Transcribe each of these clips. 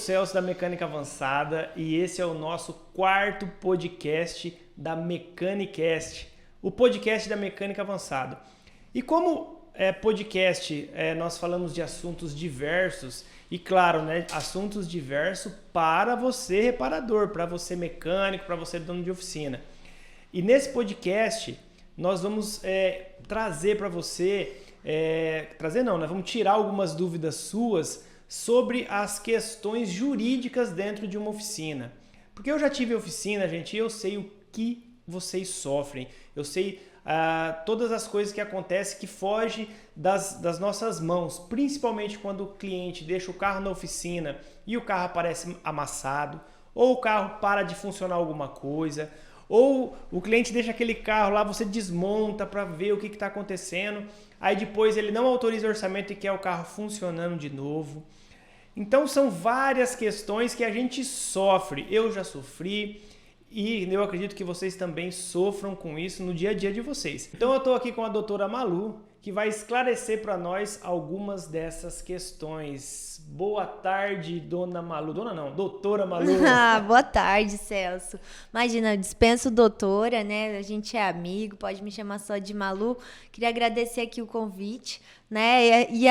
Celso da Mecânica Avançada e esse é o nosso quarto podcast da Mecanicast, o podcast da Mecânica Avançada. E como podcast, nós falamos de assuntos diversos e, claro, né, assuntos diversos para você reparador, para você mecânico, para você dono de oficina. E nesse podcast nós vamos trazer para você, nós vamos tirar algumas dúvidas suas sobre as questões jurídicas dentro de uma oficina. Porque eu já tive oficina, gente, e eu sei o que vocês sofrem. Eu sei todas as coisas que acontecem que fogem das nossas mãos. Principalmente quando o cliente deixa o carro na oficina e o carro aparece amassado, ou o carro para de funcionar alguma coisa, ou o cliente deixa aquele carro lá, você desmonta para ver o que está acontecendo, aí depois ele não autoriza o orçamento e quer o carro funcionando de novo. Então são várias questões que a gente sofre, eu já sofri e eu acredito que vocês também sofram com isso no dia a dia de vocês. Então eu estou aqui com a doutora Malu, que vai esclarecer para nós algumas dessas questões. Boa tarde, dona Malu. Dona não, doutora Malu. Boa tarde, Celso. Imagina, eu dispenso doutora, né? A gente é amigo, pode me chamar só de Malu. Queria agradecer aqui o convite, né? E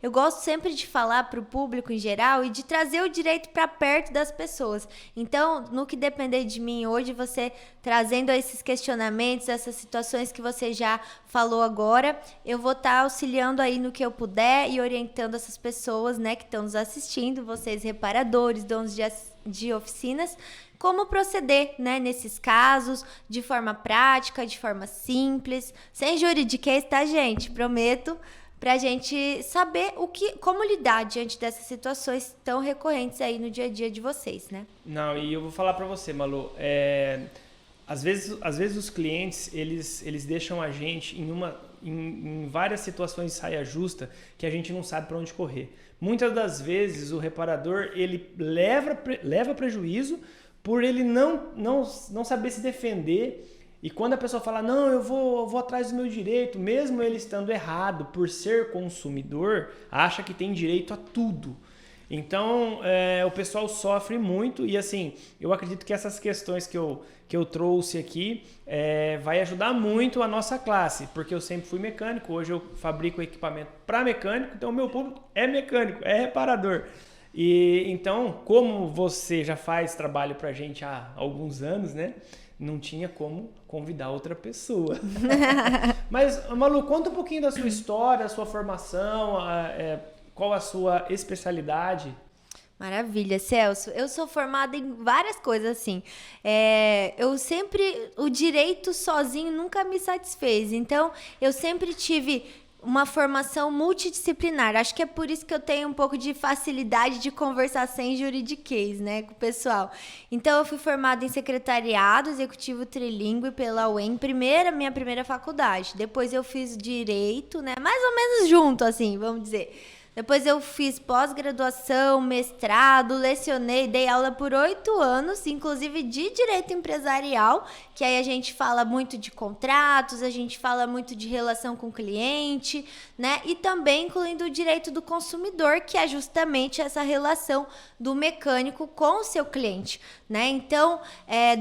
eu gosto sempre de falar para o público em geral e de trazer o direito para perto das pessoas. Então, no que depender de mim hoje, você trazendo esses questionamentos, essas situações que você já falou agora, eu vou estar auxiliando aí no que eu puder e orientando essas pessoas, né, que estão nos assistindo, vocês reparadores, donos de oficinas, como proceder, né, nesses casos, de forma prática, de forma simples, sem juridiquês, tá, gente? Prometo, pra gente saber como lidar diante dessas situações tão recorrentes aí no dia a dia de vocês, né? Não, e eu vou falar pra você, Malu, às vezes os clientes, eles deixam a gente em várias situações de saia justa que a gente não sabe para onde correr. Muitas das vezes o reparador ele leva prejuízo por ele não saber se defender. E quando a pessoa fala, não, eu vou atrás do meu direito, mesmo ele estando errado por ser consumidor, acha que tem direito a tudo. Então, o pessoal sofre muito e, assim, eu acredito que essas questões que eu trouxe aqui vai ajudar muito a nossa classe, porque eu sempre fui mecânico, hoje eu fabrico equipamento para mecânico, então o meu público é mecânico, é reparador. E então, como você já faz trabalho para a gente há alguns anos, né? Não tinha como convidar outra pessoa. Mas, Malu, conta um pouquinho da sua história, da sua formação, qual a sua especialidade? Maravilha, Celso. Eu sou formada em várias coisas, assim. O direito sozinho nunca me satisfez. Então, eu sempre tive uma formação multidisciplinar. Acho que é por isso que eu tenho um pouco de facilidade de conversar sem juridiquês, né, com o pessoal. Então, eu fui formada em secretariado executivo trilingüe pela UEM, minha primeira faculdade. Depois eu fiz direito, né, mais ou menos junto, assim, vamos dizer. Depois eu fiz pós-graduação, mestrado, lecionei, dei aula por 8 anos, inclusive de direito empresarial, que aí a gente fala muito de contratos, a gente fala muito de relação com o cliente, né? E também incluindo o direito do consumidor, que é justamente essa relação do mecânico com o seu cliente, né? Então,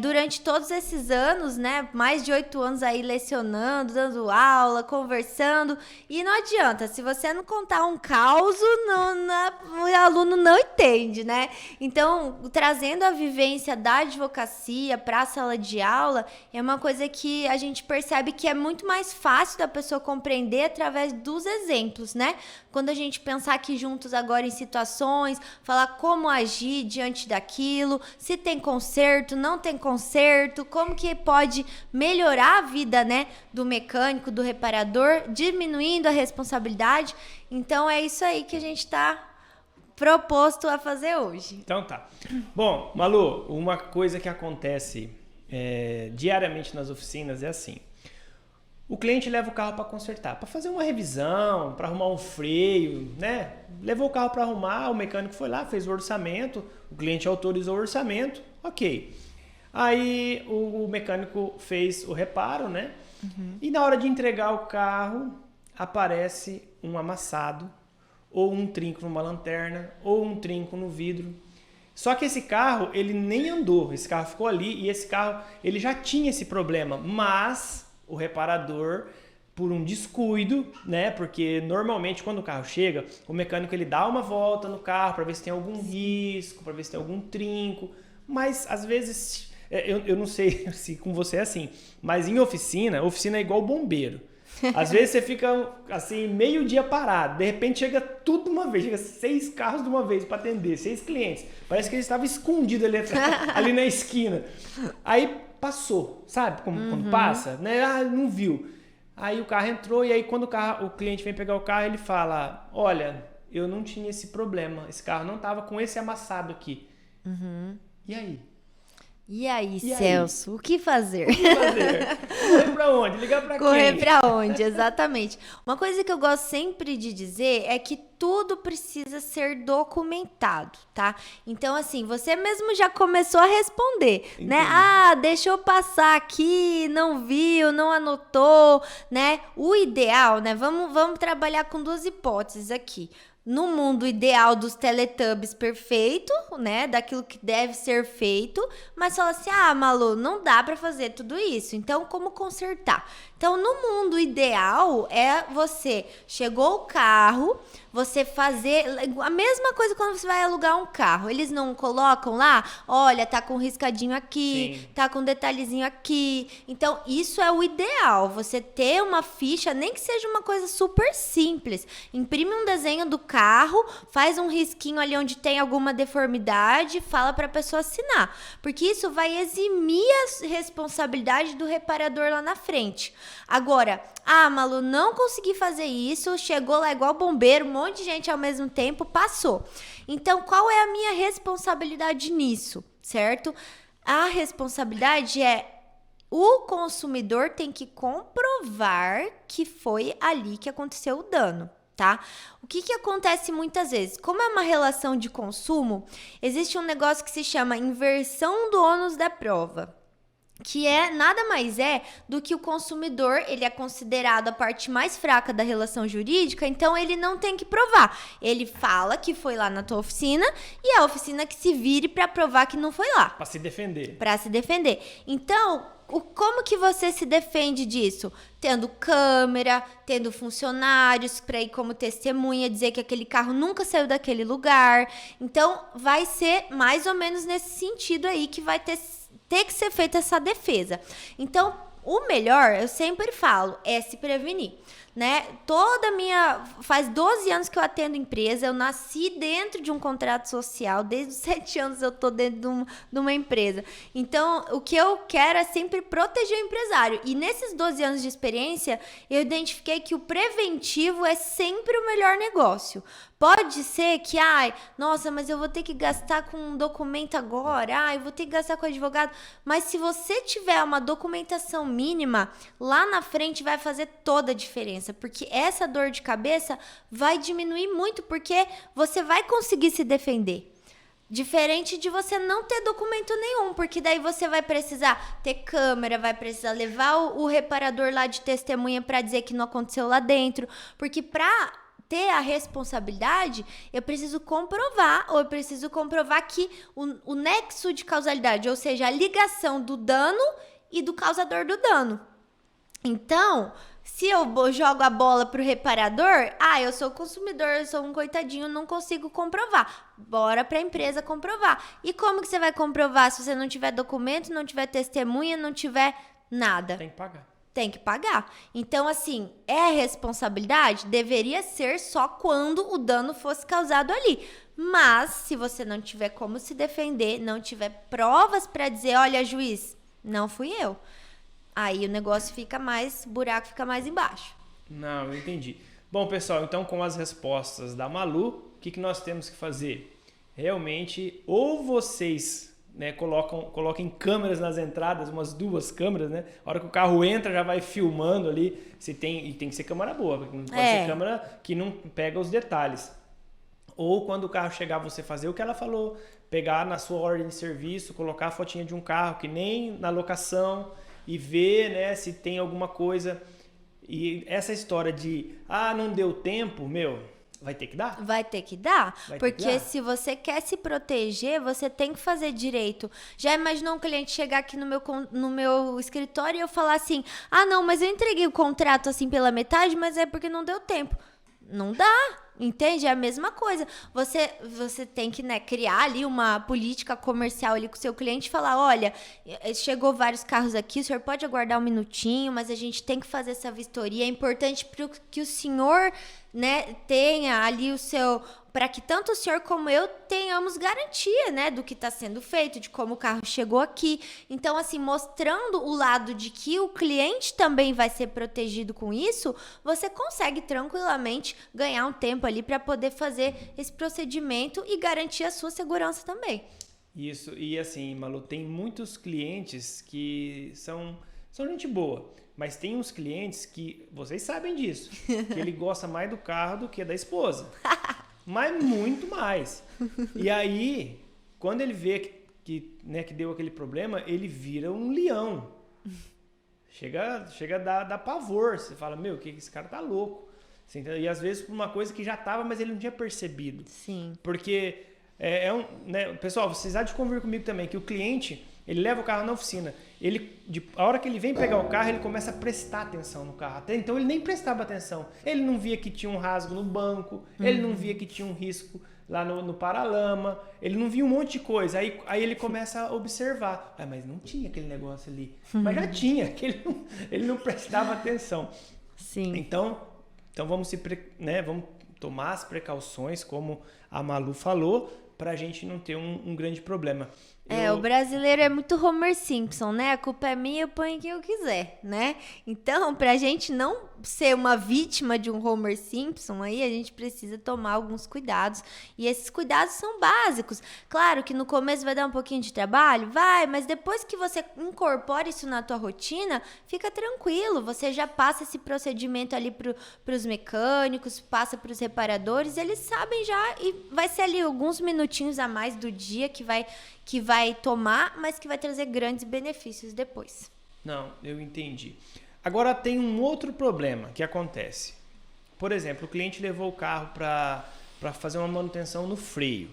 durante todos esses anos, né, mais de 8 anos aí lecionando, dando aula, conversando, e não adianta, se você não contar um caos, o aluno não entende, né? Então, trazendo a vivência da advocacia para a sala de aula é uma coisa que a gente percebe que é muito mais fácil da pessoa compreender através dos exemplos, né? Quando a gente pensar aqui juntos agora em situações, falar como agir diante daquilo, se tem conserto, não tem conserto, como que pode melhorar a vida, né, do mecânico, do reparador, diminuindo a responsabilidade. Então é isso aí que a gente está proposto a fazer hoje. Então tá. Bom, Malu, uma coisa que acontece diariamente nas oficinas é assim. O cliente leva o carro para consertar, para fazer uma revisão, para arrumar um freio, né? Levou o carro para arrumar, o mecânico foi lá, fez o orçamento, o cliente autorizou o orçamento, ok. Aí o mecânico fez o reparo, né? Uhum. E na hora de entregar o carro, aparece um amassado ou um trinco numa lanterna, ou um trinco no vidro. Só que esse carro, ele nem andou, esse carro ficou ali e esse carro, ele já tinha esse problema, mas o reparador, por um descuido, né? Porque normalmente quando o carro chega, o mecânico ele dá uma volta no carro para ver se tem algum risco, para ver se tem algum trinco, mas às vezes, eu não sei se com você é assim, mas em oficina é igual bombeiro. Às vezes você fica assim, meio dia parado, de repente chega tudo de uma vez, chega 6 carros de uma vez para atender, 6 clientes. Parece que eles estavam escondidos ali na esquina. Aí passou, sabe quando passa? Né? Ah, não viu. Aí o carro entrou e aí quando o cliente vem pegar o carro, ele fala, olha, eu não tinha esse problema, esse carro não estava com esse amassado aqui. E aí? E aí, Celso, o que fazer? O que fazer? Correr pra onde? Ligar pra quem? Correr pra onde, exatamente. Uma coisa que eu gosto sempre de dizer é que tudo precisa ser documentado, tá? Então, assim, você mesmo já começou a responder, Entendi. Né? Ah, deixou passar aqui, não viu, não anotou, né? O ideal, né? Vamos trabalhar com 2 hipóteses aqui. No mundo ideal dos Teletubbies perfeito, né? Daquilo que deve ser feito, mas fala assim, Malu, não dá pra fazer tudo isso, então como consertar? Então, no mundo ideal, você chegou o carro, você fazer a mesma coisa quando você vai alugar um carro. Eles não colocam lá, olha, tá com um riscadinho aqui, Sim. Tá com um detalhezinho aqui. Então, isso é o ideal, você ter uma ficha, nem que seja uma coisa super simples. Imprime um desenho do carro, faz um risquinho ali onde tem alguma deformidade, fala pra pessoa assinar. Porque isso vai eximir a responsabilidade do reparador lá na frente. Agora, Malu, não consegui fazer isso, chegou lá igual bombeiro, um monte de gente ao mesmo tempo, passou. Então, qual é a minha responsabilidade nisso, certo? A responsabilidade o consumidor tem que comprovar que foi ali que aconteceu o dano. Tá? O que acontece muitas vezes? Como é uma relação de consumo, existe um negócio que se chama inversão do ônus da prova, que nada mais do que o consumidor, ele é considerado a parte mais fraca da relação jurídica, então ele não tem que provar. Ele fala que foi lá na tua oficina e a oficina que se vire para provar que não foi lá. Para se defender. Para se defender. Então, como que você se defende disso? Tendo câmera, tendo funcionários para ir como testemunha, dizer que aquele carro nunca saiu daquele lugar. Então, vai ser mais ou menos nesse sentido aí que vai ter que ser feita essa defesa. Então, o melhor, eu sempre falo, é se prevenir, né? Faz 12 anos que eu atendo empresa, eu nasci dentro de um contrato social, desde os 7 anos eu tô dentro de uma empresa. Então, o que eu quero é sempre proteger o empresário. E nesses 12 anos de experiência, eu identifiquei que o preventivo é sempre o melhor negócio. Pode ser que, nossa, mas eu vou ter que gastar com um documento agora, eu vou ter que gastar com advogado. Mas se você tiver uma documentação mínima, lá na frente vai fazer toda a diferença, porque essa dor de cabeça vai diminuir muito, porque você vai conseguir se defender. Diferente de você não ter documento nenhum, porque daí você vai precisar ter câmera, vai precisar levar o reparador lá de testemunha para dizer que não aconteceu lá dentro, porque para ter a responsabilidade, eu preciso comprovar que o nexo de causalidade, ou seja, a ligação do dano e do causador do dano. Então, se eu jogo a bola pro reparador, eu sou consumidor, eu sou um coitadinho, não consigo comprovar. Bora pra empresa comprovar. E como que você vai comprovar se você não tiver documento, não tiver testemunha, não tiver nada? Tem que pagar. Tem que pagar. Então, assim, responsabilidade? Deveria ser só quando o dano fosse causado ali. Mas, se você não tiver como se defender, não tiver provas para dizer, olha, juiz, não fui eu. Aí o negócio o buraco fica mais embaixo. Não, eu entendi. Bom, pessoal, então com as respostas da Malu, o que nós temos que fazer? Realmente, ou vocês... né, coloquem câmeras nas entradas, umas 2 câmeras, né? A hora que o carro entra, já vai filmando ali. E tem que ser câmera boa, não pode ser câmera que não pega os detalhes. Ou quando o carro chegar, você fazer o que ela falou, pegar na sua ordem de serviço, colocar a fotinha de um carro, que nem na locação, e ver, né, se tem alguma coisa. E essa história de, não deu tempo, vai ter que dar? Vai ter que dar, Vai ter porque que dar. se você quer se proteger, você tem que fazer direito. Já imaginou um cliente chegar aqui no meu escritório e eu falar assim, não, mas eu entreguei o contrato assim pela metade, mas é porque não deu tempo. Não dá, entende? É a mesma coisa. Você tem que, né, criar ali uma política comercial ali com o seu cliente e falar, olha, chegou vários carros aqui, o senhor pode aguardar um minutinho, mas a gente tem que fazer essa vistoria. É importante que o senhor, né, tenha ali o seu... Para que tanto o senhor como eu tenhamos garantia, né, do que está sendo feito, de como o carro chegou aqui. Então, assim, mostrando o lado de que o cliente também vai ser protegido com isso, você consegue tranquilamente ganhar um tempo ali para poder fazer esse procedimento e garantir a sua segurança também. Isso, e assim, Malu, tem muitos clientes que são gente boa, mas tem uns clientes que, vocês sabem disso, que ele gosta mais do carro do que da esposa. Mas muito mais. E aí, quando ele vê que deu aquele problema, ele vira um leão. Chega a dar pavor. Você fala, meu, que esse cara tá louco. E às vezes por uma coisa que já tava, mas ele não tinha percebido. Sim. Porque, pessoal, vocês há de convir comigo também, que o cliente, ele leva o carro na oficina. A hora que ele vem pegar o carro, ele começa a prestar atenção no carro. Até então ele nem prestava atenção. Ele não via que tinha um rasgo no banco, ele não via que tinha um risco lá no paralama, ele não via um monte de coisa. Aí ele começa a observar. Mas não tinha aquele negócio ali. Mas já tinha, que ele não prestava atenção. Sim. Então vamos tomar as precauções, como a Malu falou, para a gente não ter um grande problema. O brasileiro é muito Homer Simpson, né? A culpa é minha, eu ponho quem eu quiser, né? Então, pra gente não ser uma vítima de um Homer Simpson, aí a gente precisa tomar alguns cuidados. E esses cuidados são básicos. Claro que no começo vai dar um pouquinho de trabalho, mas depois que você incorpora isso na tua rotina, fica tranquilo. Você já passa esse procedimento ali pros mecânicos, passa pros reparadores, eles sabem já e vai ser ali alguns minutinhos a mais do dia que vai tomar, mas que vai trazer grandes benefícios depois. Não, eu entendi. Agora tem um outro problema que acontece. Por exemplo, o cliente levou o carro para fazer uma manutenção no freio.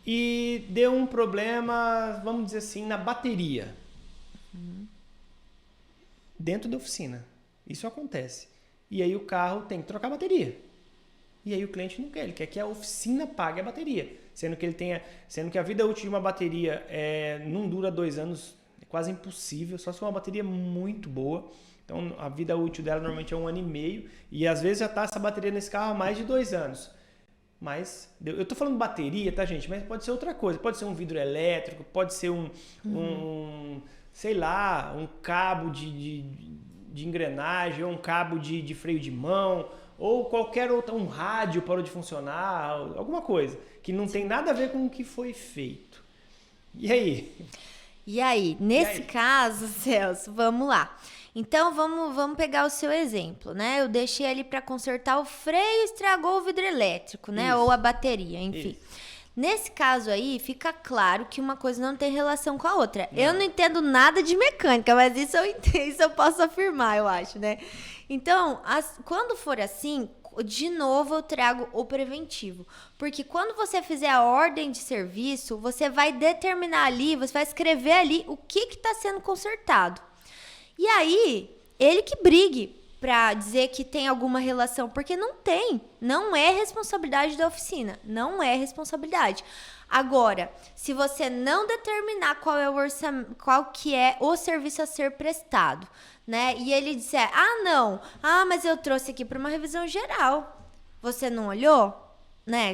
E deu um problema, vamos dizer assim, na bateria. Dentro da oficina. Isso acontece. E aí o carro tem que trocar a bateria. E aí o cliente não quer, ele quer que a oficina pague a bateria. Sendo que a vida útil de uma bateria não dura 2 anos, é quase impossível, só se for uma bateria muito boa. Então a vida útil dela normalmente é 1 ano e meio, e às vezes já está essa bateria nesse carro há mais de 2 anos. Mas, eu estou falando bateria, tá, gente? Mas pode ser outra coisa, pode ser um vidro elétrico, pode ser um cabo de engrenagem, ou um cabo de freio de mão, ou qualquer outra, um rádio parou de funcionar, alguma coisa que não tem nada a ver com o que foi feito. E aí? Nesse caso, Celso, vamos lá. Então, vamos pegar o seu exemplo, né? Eu deixei ali para consertar o freio, estragou o vidro elétrico, né? Isso. Ou a bateria, enfim. Isso. Nesse caso aí, fica claro que uma coisa não tem relação com a outra. Não. Eu não entendo nada de mecânica, mas isso eu entendo, isso eu posso afirmar, eu acho, né? Então, quando for assim, de novo eu trago o preventivo. Porque quando você fizer a ordem de serviço, você vai determinar ali, você vai escrever ali o que está sendo consertado. E aí, ele que brigue para dizer que tem alguma relação, porque não tem, não é responsabilidade da oficina, não é responsabilidade. Agora, se você não determinar qual que é o serviço a ser prestado, né? E ele disser, mas eu trouxe aqui para uma revisão geral, você não olhou? Né?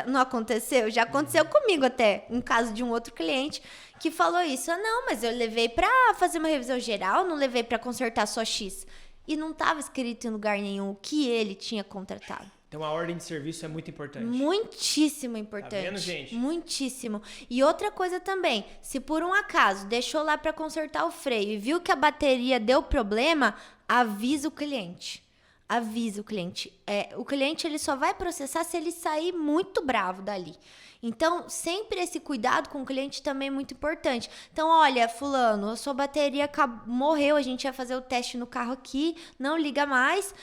Não aconteceu? Já aconteceu comigo até, um caso de um outro cliente que falou isso. Não, mas eu levei para fazer uma revisão geral, não levei para consertar só X. E não estava escrito em lugar nenhum o que ele tinha contratado. Então a ordem de serviço é muito importante. Muitíssimo importante. Tá vendo, gente? Muitíssimo. E outra coisa também, se por um acaso deixou lá para consertar o freio e viu que a bateria deu problema, avisa o cliente. Avisa o cliente. O cliente ele só vai processar se ele sair muito bravo dali. Então, sempre esse cuidado com o cliente também é muito importante. Então, olha, fulano, a sua bateria morreu, a gente ia fazer o teste no carro aqui, não liga mais.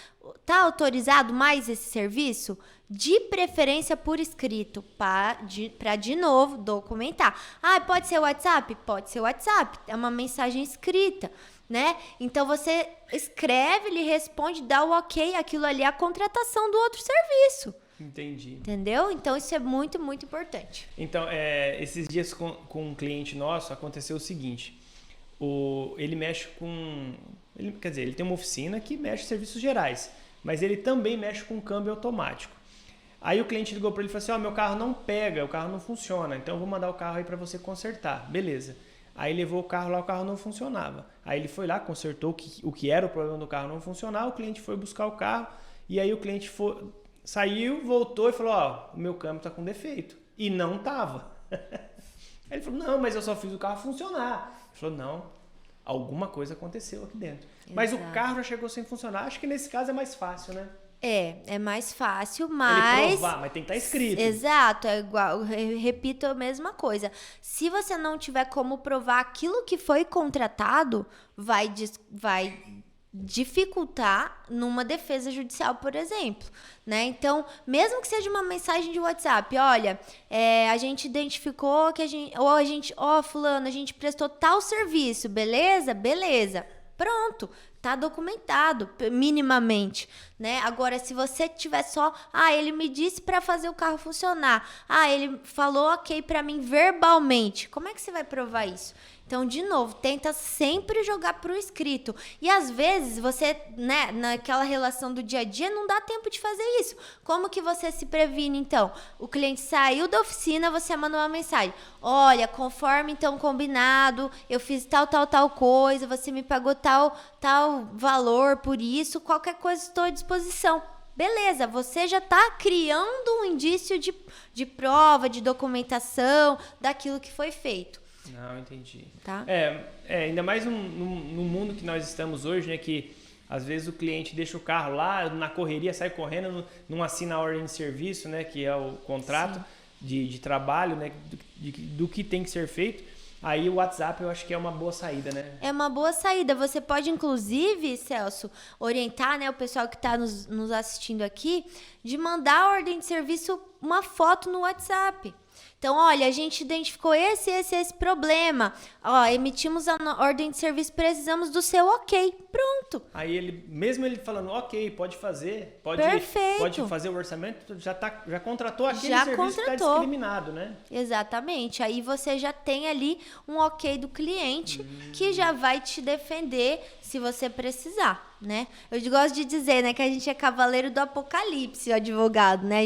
Tá autorizado mais esse serviço? De preferência por escrito, para de novo documentar. Ah, pode ser WhatsApp? Pode ser WhatsApp, é uma mensagem escrita, né? Então você escreve, ele responde, dá o ok, aquilo ali é a contratação do outro serviço. Entendi. Entendeu? Então isso é muito, muito importante. Então, esses dias com um cliente nosso aconteceu o seguinte, ele mexe com... quer dizer, ele tem uma oficina que mexe em serviços gerais, mas ele também mexe com câmbio automático. Aí o cliente ligou para ele e falou assim, meu carro não pega, o carro não funciona, então eu vou mandar o carro aí para você consertar. Beleza. Aí levou o carro lá, o carro não funcionava. Aí ele foi lá, consertou o que era o problema do carro não funcionar, o cliente foi buscar o carro, e aí o cliente saiu, voltou e falou, o meu câmbio está com defeito. E não estava. Aí ele falou, não, mas eu só fiz o carro funcionar. Ele falou, não, alguma coisa aconteceu aqui dentro. Exato. Mas o carro já chegou sem funcionar. Acho que nesse caso é mais fácil, né? É mais fácil, mas... Ele provar, mas tem que estar escrito. Exato, é igual, eu repito a mesma coisa. Se você não tiver como provar aquilo que foi contratado, vai dificultar numa defesa judicial, por exemplo, né? Então, mesmo que seja uma mensagem de WhatsApp, olha, a gente identificou que fulano, a gente prestou tal serviço, beleza? Beleza. Pronto, tá documentado minimamente, né? Agora, se você tiver só, ele me disse para fazer o carro funcionar, ele falou ok para mim verbalmente, como é que você vai provar isso? Então, de novo, tenta sempre jogar pro escrito. E às vezes você, né, naquela relação do dia a dia, não dá tempo de fazer isso. Como que você se previne, então? O cliente saiu da oficina, você manda uma mensagem. Olha, conforme então combinado, eu fiz tal coisa, você me pagou tal valor por isso, qualquer coisa estou à disposição. Beleza, você já está criando um indício de prova, de documentação daquilo que foi feito. Não, entendi. Tá? Ainda mais no mundo que nós estamos hoje, né, que às vezes o cliente deixa o carro lá, na correria, sai correndo, não assina a ordem de serviço, né, que é o contrato de trabalho, né, do que tem que ser feito. Aí o WhatsApp eu acho que é uma boa saída, né? É uma boa saída. Você pode, inclusive, Celso, orientar, né, o pessoal que está nos assistindo aqui, de mandar a ordem de serviço uma foto no WhatsApp. Então, olha, a gente identificou esse problema. Emitimos a ordem de serviço, precisamos do seu ok. Pronto. Aí mesmo ele falando, ok, pode fazer, pode fazer o orçamento, já contratou aquele serviço que está discriminado, né? Exatamente. Aí você já tem ali um ok do cliente que já vai te defender se você precisar, né? Eu gosto de dizer, né, que a gente é cavaleiro do apocalipse, o advogado, né?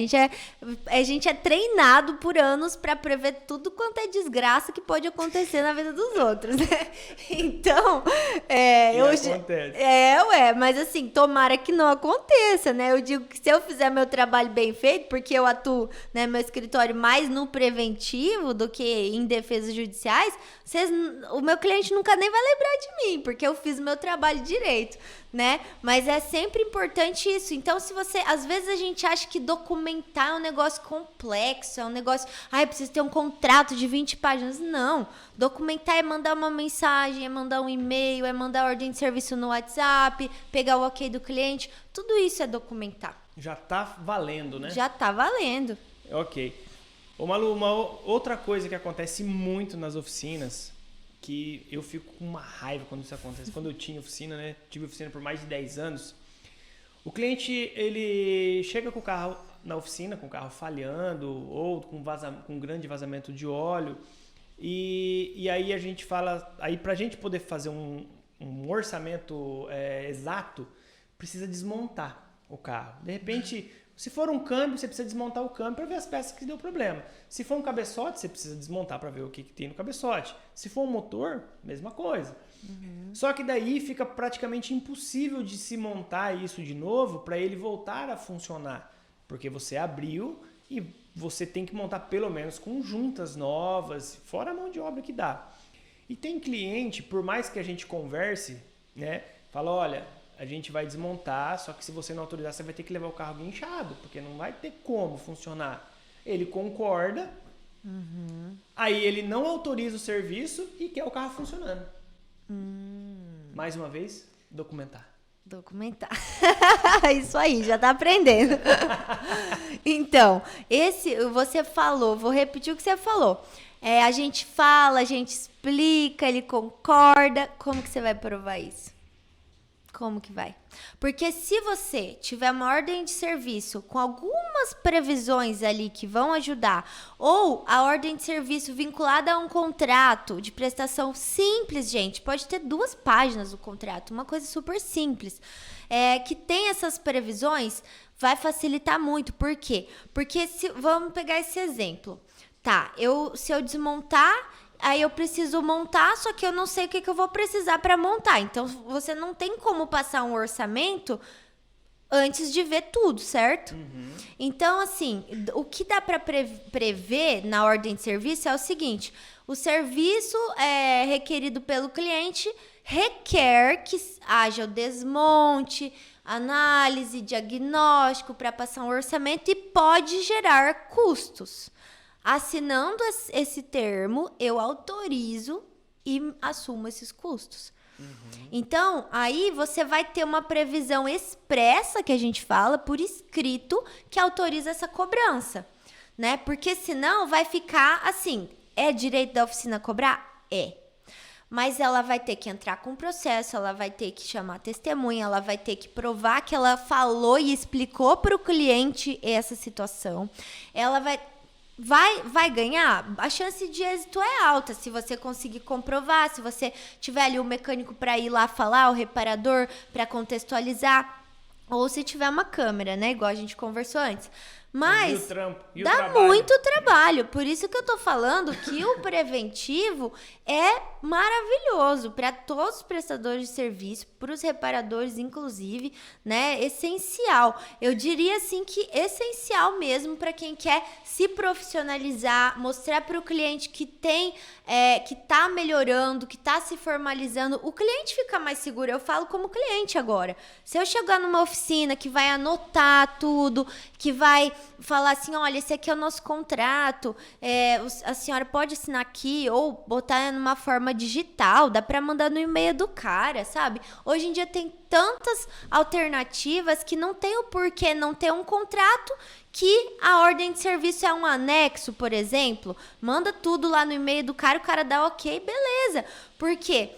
A gente é treinado por anos para prever tudo quanto é desgraça que pode acontecer na vida dos outros, né? Então, acontece. Mas assim, tomara que não aconteça, né? Eu digo que se eu fizer meu trabalho bem feito, porque eu atuo, né, meu escritório mais no preventivo do que em defesas judiciais, o meu cliente nunca nem vai lembrar de mim, porque eu fiz o meu trabalho direito, né? Mas é sempre importante isso. Então, se você... Às vezes a gente acha que documentar é um negócio complexo, é um negócio... preciso ter um contrato de 20 páginas. Não. Documentar é mandar uma mensagem, é mandar um e-mail, é mandar ordem de serviço no WhatsApp, pegar o ok do cliente. Tudo isso é documentar. Já tá valendo, né? Já tá valendo. Ok. Ô Malu, uma outra coisa que acontece muito nas oficinas, que eu fico com uma raiva quando isso acontece. Quando eu tinha oficina, né? Tive oficina por mais de 10 anos. O cliente, ele chega com o carro na oficina, com o carro falhando ou com grande vazamento de óleo. E aí a gente fala... Aí pra gente poder fazer um orçamento exato, precisa desmontar o carro. De repente... Se for um câmbio, você precisa desmontar o câmbio para ver as peças que deu problema. Se for um cabeçote, você precisa desmontar para ver o que tem no cabeçote. Se for um motor, mesma coisa. Só que daí fica praticamente impossível de se montar isso de novo para ele voltar a funcionar. Porque você abriu e você tem que montar pelo menos com juntas novas, fora a mão de obra que dá. E tem cliente, por mais que a gente converse, né, fala, olha... A gente vai desmontar, só que se você não autorizar, você vai ter que levar o carro guinchado, porque não vai ter como funcionar. Ele concorda, Aí ele não autoriza o serviço e quer o carro funcionando. Mais uma vez, documentar. Isso aí, já tá aprendendo. Então, você falou, vou repetir o que você falou. A gente fala, a gente explica, ele concorda. Como que você vai provar isso? Como que vai? Porque se você tiver uma ordem de serviço com algumas previsões ali que vão ajudar, ou a ordem de serviço vinculada a um contrato de prestação simples, gente, pode ter 2 páginas o contrato, uma coisa super simples, que tem essas previsões, vai facilitar muito. Por quê? Porque vamos pegar esse exemplo. Tá, se eu desmontar, aí eu preciso montar, só que eu não sei o que eu vou precisar para montar. Então, você não tem como passar um orçamento antes de ver tudo, certo? Então, assim, o que dá para prever na ordem de serviço é o seguinte: o serviço requerido pelo cliente requer que haja o desmonte, análise, diagnóstico para passar um orçamento e pode gerar custos. Assinando esse termo, eu autorizo e assumo esses custos. Então, aí você vai ter uma previsão expressa, que a gente fala, por escrito, que autoriza essa cobrança, né? Porque senão vai ficar assim, é direito da oficina cobrar? Mas ela vai ter que entrar com o processo, ela vai ter que chamar testemunha, ela vai ter que provar que ela falou e explicou para o cliente essa situação. Ela vai ganhar? A chance de êxito é alta, se você conseguir comprovar, se você tiver ali o mecânico para ir lá falar, o reparador para contextualizar, ou se tiver uma câmera, né? Igual a gente conversou antes. Mas dá muito trabalho. Por isso que eu tô falando que o preventivo é maravilhoso para todos os prestadores de serviço, para os reparadores, inclusive, né? Essencial. Eu diria assim que essencial mesmo para quem quer se profissionalizar, mostrar para o cliente que que tá melhorando, que tá se formalizando. O cliente fica mais seguro. Eu falo como cliente agora. Se eu chegar numa oficina que vai anotar tudo, que vai falar assim, olha, esse aqui é o nosso contrato, a senhora pode assinar aqui ou botar numa forma digital, dá para mandar no e-mail do cara, sabe? Hoje em dia tem tantas alternativas que não tem o porquê não ter um contrato, que a ordem de serviço é um anexo, por exemplo, manda tudo lá no e-mail do cara, o cara dá ok, beleza. Por quê?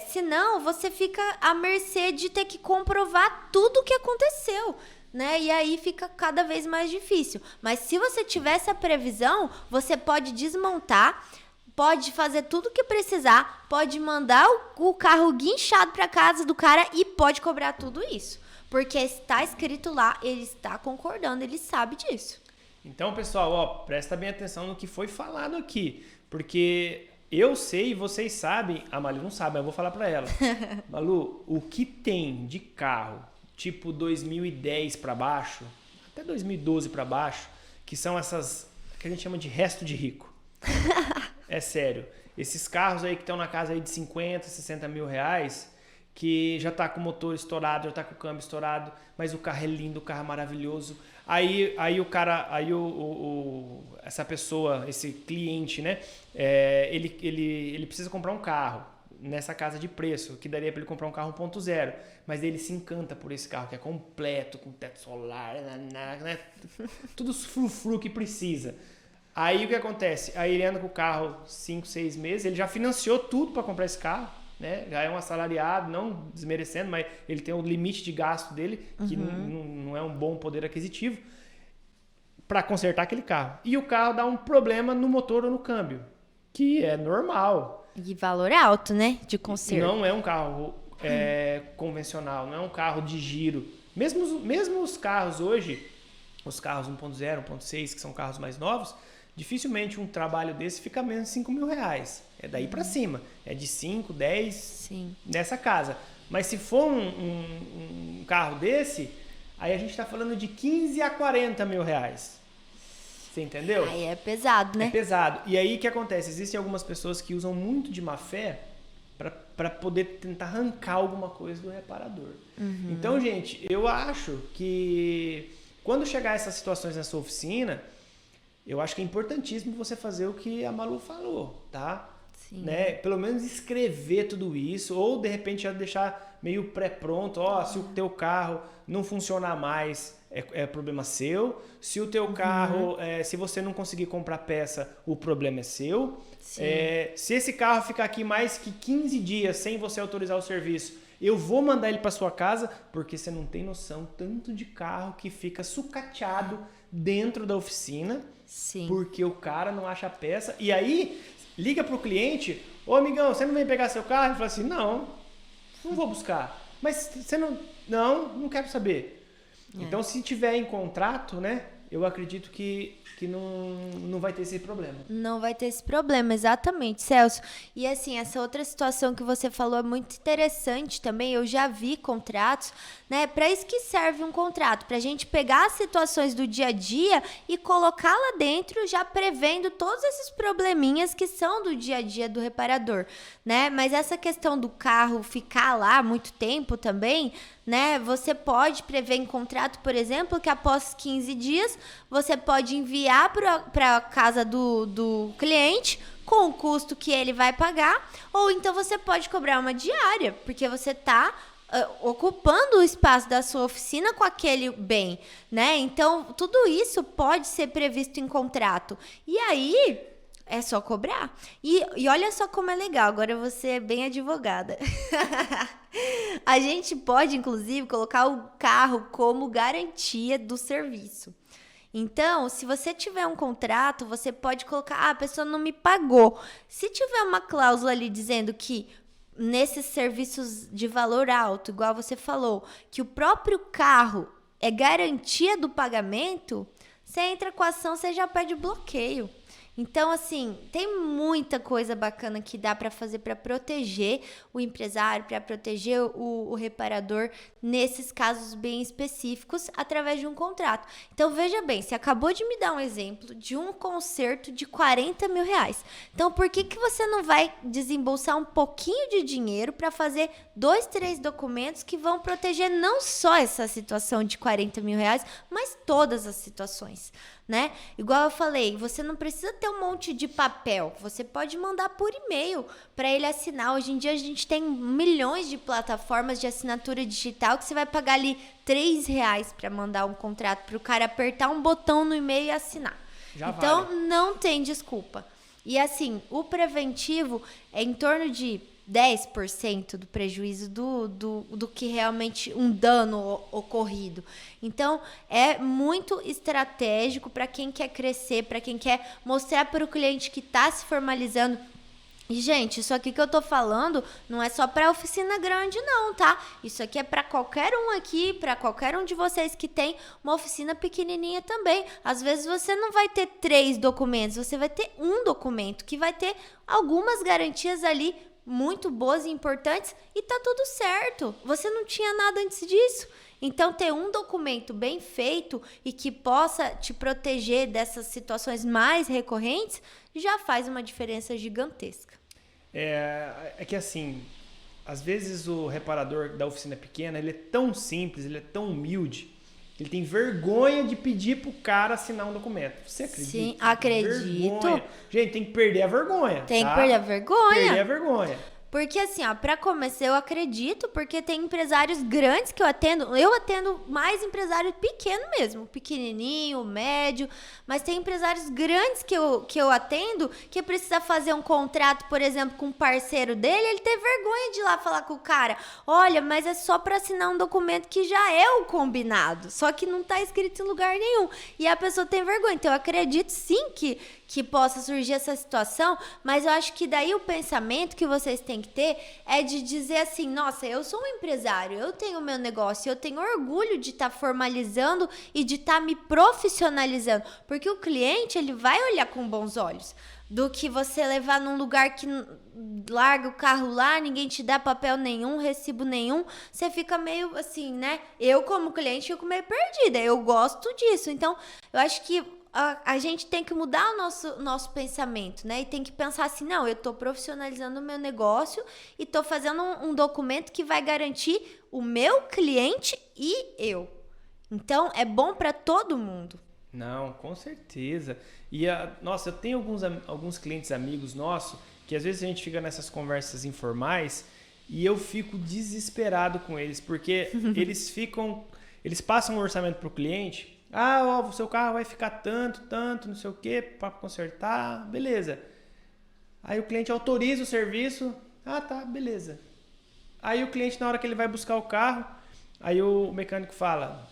Senão você fica à mercê de ter que comprovar tudo o que aconteceu, né? E aí fica cada vez mais difícil. Mas se você tiver essa previsão, você pode desmontar, pode fazer tudo o que precisar, pode mandar o carro guinchado para casa do cara e pode cobrar tudo isso. Porque está escrito lá, ele está concordando, ele sabe disso. Então, pessoal, presta bem atenção no que foi falado aqui. Porque eu sei e vocês sabem, a Malu não sabe, mas eu vou falar para ela. Malu, o que tem de carro tipo 2010 para baixo, até 2012 para baixo, que são essas que a gente chama de resto de rico. É sério. Esses carros aí que estão na casa aí de 50, 60 mil reais, que já tá com o motor estourado, já tá com o câmbio estourado, mas o carro é lindo, o carro é maravilhoso. Aí o cara, essa pessoa, esse cliente, né, ele precisa comprar um carro nessa casa de preço, que daria para ele comprar um carro 1.0, mas ele se encanta por esse carro que é completo, com teto solar, né, tudo frufru que precisa. Aí o que acontece? Aí ele anda com o carro 5, 6 meses, ele já financiou tudo para comprar esse carro, né? Já é um assalariado, não desmerecendo, mas ele tem um limite de gasto dele, que não é um bom poder aquisitivo, para consertar aquele carro. E o carro dá um problema no motor ou no câmbio, que é normal. E valor alto, né? De conserto. Não é um carro convencional, não é um carro de giro. Mesmo os carros hoje, os carros 1.0, 1.6, que são carros mais novos, dificilmente um trabalho desse fica menos de 5 mil reais. É daí para cima. É de 5, 10 Sim. nessa casa. Mas se for um carro desse, aí a gente está falando de 15 a 40 mil reais. Você entendeu? Aí é pesado, né? É pesado. E aí o que acontece? Existem algumas pessoas que usam muito de má fé para poder tentar arrancar alguma coisa do reparador. Então, gente, eu acho que quando chegar essas situações na sua oficina, eu acho que é importantíssimo você fazer o que a Malu falou, tá? Sim. Né? Pelo menos escrever tudo isso, ou de repente já deixar meio pré-pronto, se o teu carro não funcionar mais, é problema seu. Se o teu carro, se você não conseguir comprar peça, o problema é seu. Se esse carro ficar aqui mais que 15 dias sem você autorizar o serviço, eu vou mandar ele para sua casa, porque você não tem noção tanto de carro que fica sucateado dentro da oficina, Sim. porque o cara não acha a peça. E aí, liga pro cliente, ô amigão, você não vem pegar seu carro? Ele fala assim, não vou buscar. Mas você não quero saber. Então, se tiver em contrato, né, eu acredito que não vai ter esse problema. Não vai ter esse problema, exatamente, Celso. E assim, essa outra situação que você falou é muito interessante também. Eu já vi contratos, né? Para isso que serve um contrato, para a gente pegar as situações do dia a dia e colocar lá dentro, já prevendo todos esses probleminhas que são do dia a dia do reparador, né? Mas essa questão do carro ficar lá muito tempo também, né? Você pode prever em contrato, por exemplo, que após 15 dias você pode enviar para a casa do cliente com o custo que ele vai pagar, ou então você pode cobrar uma diária, porque você está ocupando o espaço da sua oficina com aquele bem, né? Então, tudo isso pode ser previsto em contrato. E aí, é só cobrar. E olha só como é legal, agora eu vou ser bem advogada. A gente pode, inclusive, colocar o carro como garantia do serviço. Então, se você tiver um contrato, você pode colocar, a pessoa não me pagou. Se tiver uma cláusula ali dizendo que nesses serviços de valor alto, igual você falou, que o próprio carro é garantia do pagamento, você entra com a ação, você já pede bloqueio. Então, assim, tem muita coisa bacana que dá para fazer para proteger o empresário, para proteger o reparador nesses casos bem específicos através de um contrato. Então, veja bem, você acabou de me dar um exemplo de um conserto de R$40 mil. Então, por que você não vai desembolsar um pouquinho de dinheiro para fazer 2, 3 documentos que vão proteger não só essa situação de R$40 mil, mas todas as situações, né? Igual eu falei, você não precisa ter um monte de papel, você pode mandar por e-mail para ele assinar. Hoje em dia a gente tem milhões de plataformas de assinatura digital que você vai pagar ali R$3 para mandar um contrato para o cara apertar um botão no e-mail e assinar. Então vale. Não tem desculpa. E assim, o preventivo é em torno de 10% do prejuízo do que realmente um dano ocorrido. Então, é muito estratégico para quem quer crescer, para quem quer mostrar para o cliente que está se formalizando. E, gente, isso aqui que eu tô falando não é só para oficina grande, não, tá? Isso aqui é para qualquer um aqui, para qualquer um de vocês que tem uma oficina pequenininha também. Às vezes você não vai ter 3 documentos, você vai ter um documento que vai ter algumas garantias ali muito boas e importantes e tá tudo certo. Você não tinha nada antes disso. Então, ter um documento bem feito e que possa te proteger dessas situações mais recorrentes já faz uma diferença gigantesca. É que assim, às vezes o reparador da oficina pequena, ele é tão simples, ele é tão humilde, ele tem vergonha de pedir pro cara assinar um documento. Você acredita? Sim, acredito. Vergonha. Gente, tem que perder a vergonha. Tem que perder a vergonha. Perder a vergonha. Porque assim, para começar, eu acredito, porque tem empresários grandes que eu atendo mais empresário pequeno mesmo, pequenininho, médio, mas tem empresários grandes que eu atendo que precisa fazer um contrato, por exemplo, com um parceiro dele, ele tem vergonha de ir lá falar com o cara, olha, mas é só para assinar um documento que já é o combinado, só que não tá escrito em lugar nenhum, e a pessoa tem vergonha. Então eu acredito sim que possa surgir essa situação, mas eu acho que daí o pensamento que vocês têm que ter é de dizer assim, nossa, eu sou um empresário, eu tenho o meu negócio, eu tenho orgulho de estar formalizando e de estar me profissionalizando, porque o cliente, ele vai olhar com bons olhos, do que você levar num lugar que larga o carro lá, ninguém te dá papel nenhum, recibo nenhum, você fica meio assim, né? Eu como cliente fico meio perdida, eu gosto disso, então eu acho que a gente tem que mudar o nosso pensamento, né? E tem que pensar assim, não, eu estou profissionalizando o meu negócio e estou fazendo um documento que vai garantir o meu cliente e eu. Então, é bom para todo mundo. Não, com certeza. E, nossa, eu tenho alguns clientes amigos nossos que às vezes a gente fica nessas conversas informais e eu fico desesperado com eles, porque eles passam um orçamento para o cliente. O seu carro vai ficar tanto, não sei o quê, para consertar, beleza. Aí o cliente autoriza o serviço, tá, beleza. Aí o cliente, na hora que ele vai buscar o carro, aí o mecânico fala,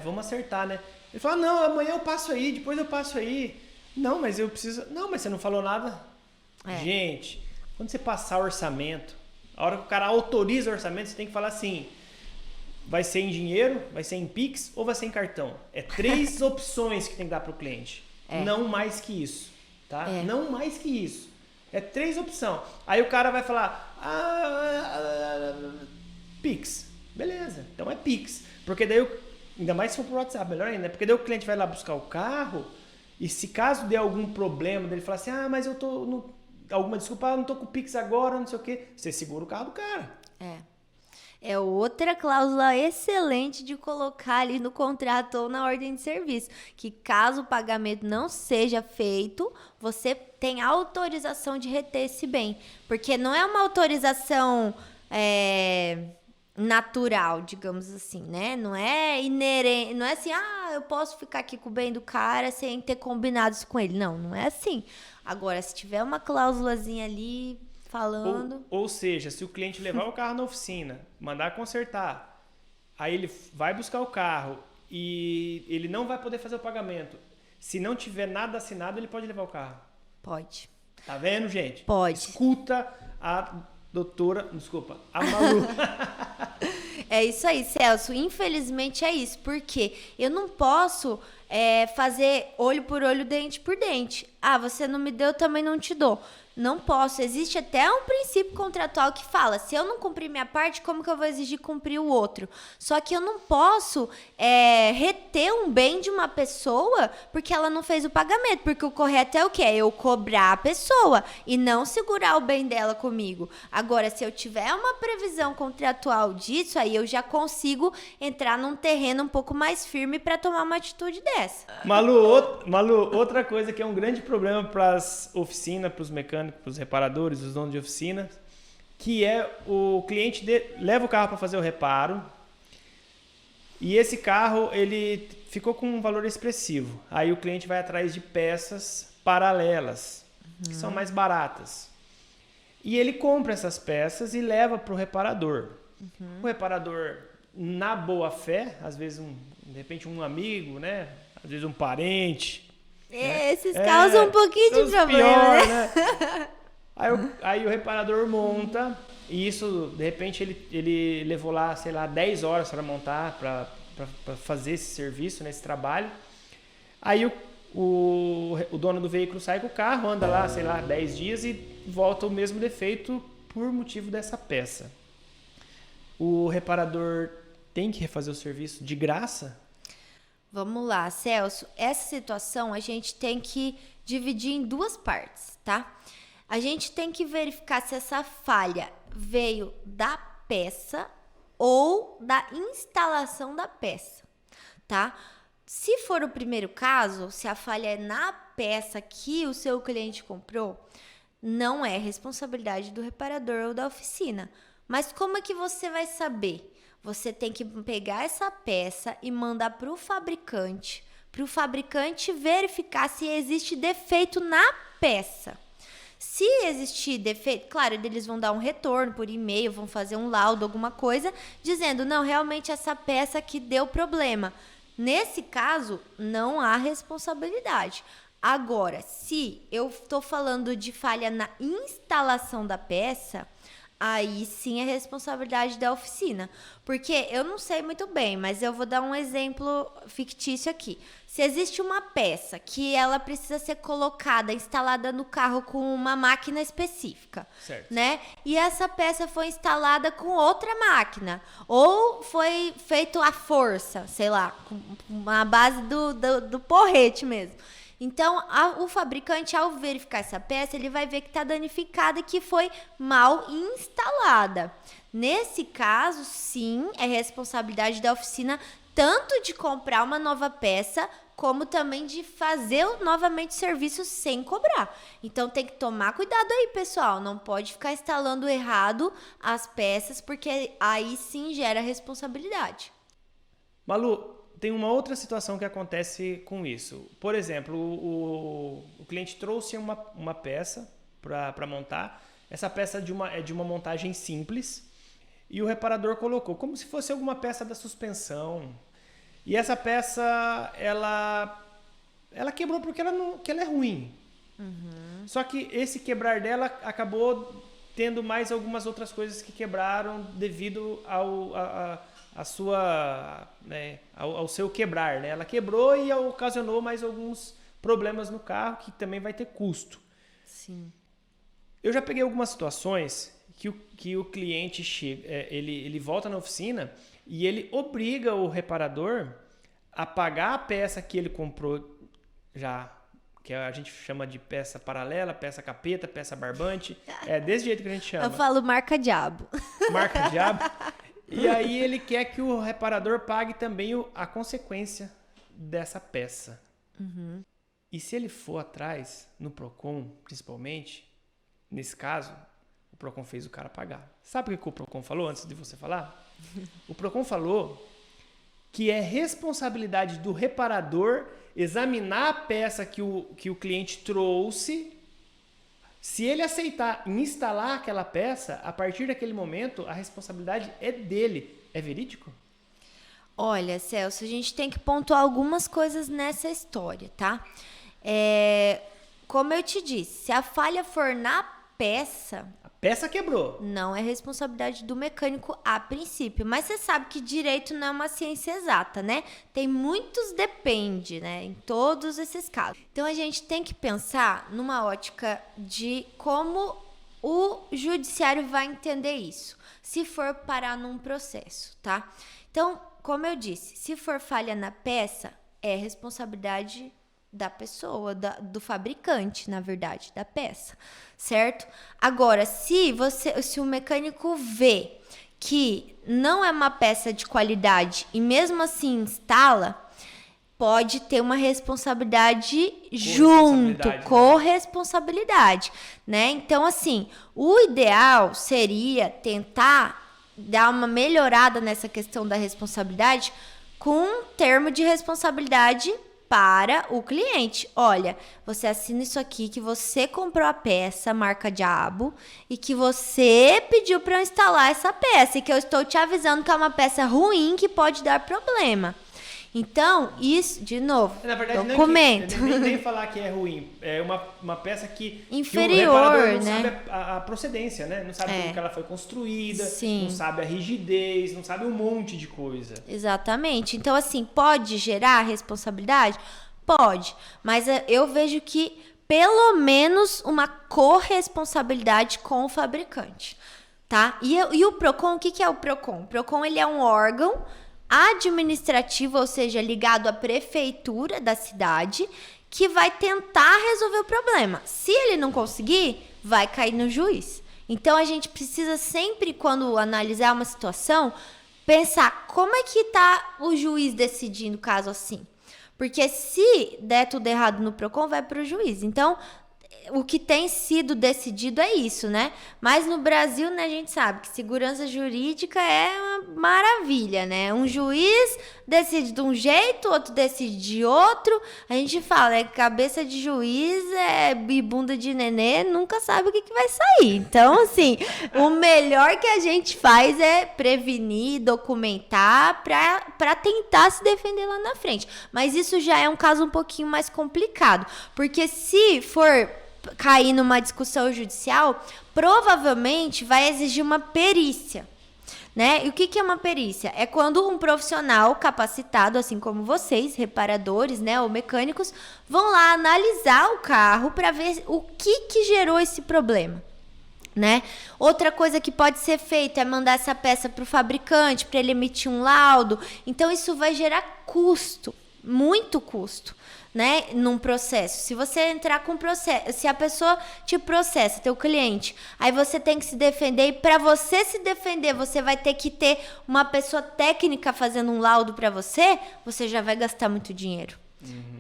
vamos acertar, né? Ele fala, não, amanhã eu passo aí, depois eu passo aí. Não, mas eu preciso... Não, mas você não falou nada. Gente, quando você passar o orçamento, a hora que o cara autoriza o orçamento, você tem que falar assim, vai ser em dinheiro, vai ser em Pix ou vai ser em cartão? É 3 opções que tem que dar para o cliente. Não mais que isso, tá? Não mais que isso. É 3 opções. Aí o cara vai falar, Pix. Beleza, então é Pix. Porque daí, ainda mais se for por WhatsApp, melhor ainda. Porque daí o cliente vai lá buscar o carro e se caso der algum problema, dele falar assim, mas eu tô... alguma desculpa, não tô com o Pix agora, não sei o quê. Você segura o carro do cara. É outra cláusula excelente de colocar ali no contrato ou na ordem de serviço. Que caso o pagamento não seja feito, você tem autorização de reter esse bem. Porque não é uma autorização natural, digamos assim, né? Não é inerente, não é assim, eu posso ficar aqui com o bem do cara sem ter combinados com ele. Não é assim. Agora, se tiver uma cláusulazinha ali falando... Ou seja, se o cliente levar o carro na oficina, mandar consertar, aí ele vai buscar o carro e ele não vai poder fazer o pagamento. Se não tiver nada assinado, ele pode levar o carro. Pode. Tá vendo, gente? Pode. Escuta a Malu. É isso aí, Celso. Infelizmente é isso. Porque eu não posso fazer olho por olho, dente por dente. Você não me deu, eu também não te dou. Não posso. Existe até um princípio contratual que fala, se eu não cumprir minha parte, como que eu vou exigir cumprir o outro? Só que eu não posso reter um bem de uma pessoa porque ela não fez o pagamento. Porque o correto é o quê? É eu cobrar a pessoa e não segurar o bem dela comigo. Agora, se eu tiver uma previsão contratual disso, aí eu já consigo entrar num terreno um pouco mais firme para tomar uma atitude dessa. Malu, outra coisa que é um grande problema para as oficinas, para os mecânicos, para os reparadores, os donos de oficina, que é o cliente leva o carro para fazer o reparo e esse carro ele ficou com um valor expressivo. Aí o cliente vai atrás de peças paralelas, que são mais baratas. E ele compra essas peças e leva para o reparador. O reparador, na boa fé, às vezes de repente um amigo, né? Às vezes um parente. Esses causam um pouquinho de problema, né? Aí o reparador monta, e isso, de repente, ele levou lá, 10 horas para montar, para fazer esse serviço, esse trabalho. Aí o dono do veículo sai com o carro, anda lá, 10 dias e volta o mesmo defeito por motivo dessa peça. O reparador tem que refazer o serviço de graça? Vamos lá, Celso. Essa situação a gente tem que dividir em 2 partes, tá? A gente tem que verificar se essa falha veio da peça ou da instalação da peça, tá? Se for o primeiro caso, se a falha é na peça que o seu cliente comprou, não é responsabilidade do reparador ou da oficina. Mas como é que você vai saber? Você tem que pegar essa peça e mandar para o fabricante verificar se existe defeito na peça. Se existir defeito, claro, eles vão dar um retorno por e-mail, vão fazer um laudo, alguma coisa, dizendo, não, realmente essa peça aqui deu problema. Nesse caso, não há responsabilidade. Agora, se eu estou falando de falha na instalação da peça, aí sim é responsabilidade da oficina. Porque eu não sei muito bem, mas eu vou dar um exemplo fictício aqui. Se existe uma peça que ela precisa ser colocada, instalada no carro com uma máquina específica, certo, né? E essa peça foi instalada com outra máquina, ou foi feito à força, sei lá, com a base do porrete mesmo. Então, o fabricante, ao verificar essa peça, ele vai ver que está danificada e que foi mal instalada. Nesse caso, sim, é responsabilidade da oficina tanto de comprar uma nova peça, como também de fazer novamente o serviço sem cobrar. Então tem que tomar cuidado aí, pessoal. Não pode ficar instalando errado as peças, porque aí sim gera responsabilidade. Malu, tem uma outra situação que acontece com isso. Por exemplo, o cliente trouxe uma peça para montar. Essa peça é de uma montagem simples e o reparador colocou como se fosse alguma peça da suspensão. E essa peça, ela quebrou porque ela é ruim. Uhum. Só que esse quebrar dela acabou tendo mais algumas outras coisas que quebraram devido ao seu quebrar, né? Ela quebrou e ocasionou mais alguns problemas no carro que também vai ter custo. Sim. Eu já peguei algumas situações que o cliente chega, ele volta na oficina e ele obriga o reparador a pagar a peça que ele comprou já, que a gente chama de peça paralela, peça capeta, peça barbante. É desse jeito que a gente chama. Eu falo marca diabo. Marca diabo. E aí ele quer que o reparador pague também a consequência dessa peça. Uhum. E se ele for atrás, no Procon, principalmente, nesse caso, o Procon fez o cara pagar. Sabe o que o Procon falou antes de você falar? O Procon falou que é responsabilidade do reparador examinar a peça que o cliente trouxe. Se ele aceitar instalar aquela peça, a partir daquele momento, a responsabilidade é dele. É verídico? Olha, Celso, a gente tem que pontuar algumas coisas nessa história, tá? Como eu te disse, se a falha for na peça... A peça quebrou. Não é responsabilidade do mecânico a princípio. Mas você sabe que direito não é uma ciência exata, né? Tem muitos depende, né? Em todos esses casos. Então, a gente tem que pensar numa ótica de como o judiciário vai entender isso. Se for parar num processo, tá? Então, como eu disse, se for falha na peça, é responsabilidade da pessoa, do fabricante, na verdade, da peça, certo? Agora, se o mecânico vê que não é uma peça de qualidade e mesmo assim instala, pode ter uma responsabilidade junto, corresponsabilidade, né? Então, assim, o ideal seria tentar dar uma melhorada nessa questão da responsabilidade com um termo de responsabilidade para o cliente. Olha, você assina isso aqui que você comprou a peça marca diabo e que você pediu para eu instalar essa peça e que eu estou te avisando que é uma peça ruim que pode dar problema. Então, isso, de novo, na verdade, documento. Nem falar que é ruim. É uma peça que inferior, o reparador não né? sabe a procedência, né? Não sabe como que ela foi construída, Sim. não sabe a rigidez, não sabe um monte de coisa. Exatamente. Então, assim, pode gerar responsabilidade? Pode. Mas eu vejo que, pelo menos, uma corresponsabilidade com o fabricante, tá? E o Procon, o que é o Procon? O Procon, ele é um órgão administrativo, ou seja, ligado à prefeitura da cidade, que vai tentar resolver o problema. Se ele não conseguir, vai cair no juiz. Então, a gente precisa sempre, quando analisar uma situação, pensar como é que está o juiz decidindo caso assim. Porque se der tudo errado no Procon, vai para o juiz. Então, o que tem sido decidido é isso, né? Mas no Brasil, né, a gente sabe que segurança jurídica é uma maravilha, né? Um juiz decide de um jeito, outro decide de outro. A gente fala, cabeça de juiz e bunda de nenê, nunca sabe o que vai sair. Então, assim, o melhor que a gente faz é prevenir, documentar para tentar se defender lá na frente. Mas isso já é um caso um pouquinho mais complicado, porque se for cair numa discussão judicial, provavelmente vai exigir uma perícia, né? E o que é uma perícia? É quando um profissional capacitado, assim como vocês, reparadores, né, ou mecânicos, vão lá analisar o carro para ver o que gerou esse problema, né? Outra coisa que pode ser feita é mandar essa peça para o fabricante, para ele emitir um laudo. Então, isso vai gerar custo, muito custo, né, num processo. Se você entrar com processo, se a pessoa te processa, teu cliente, aí você tem que se defender, e para você se defender, você vai ter que ter uma pessoa técnica fazendo um laudo para você, você já vai gastar muito dinheiro.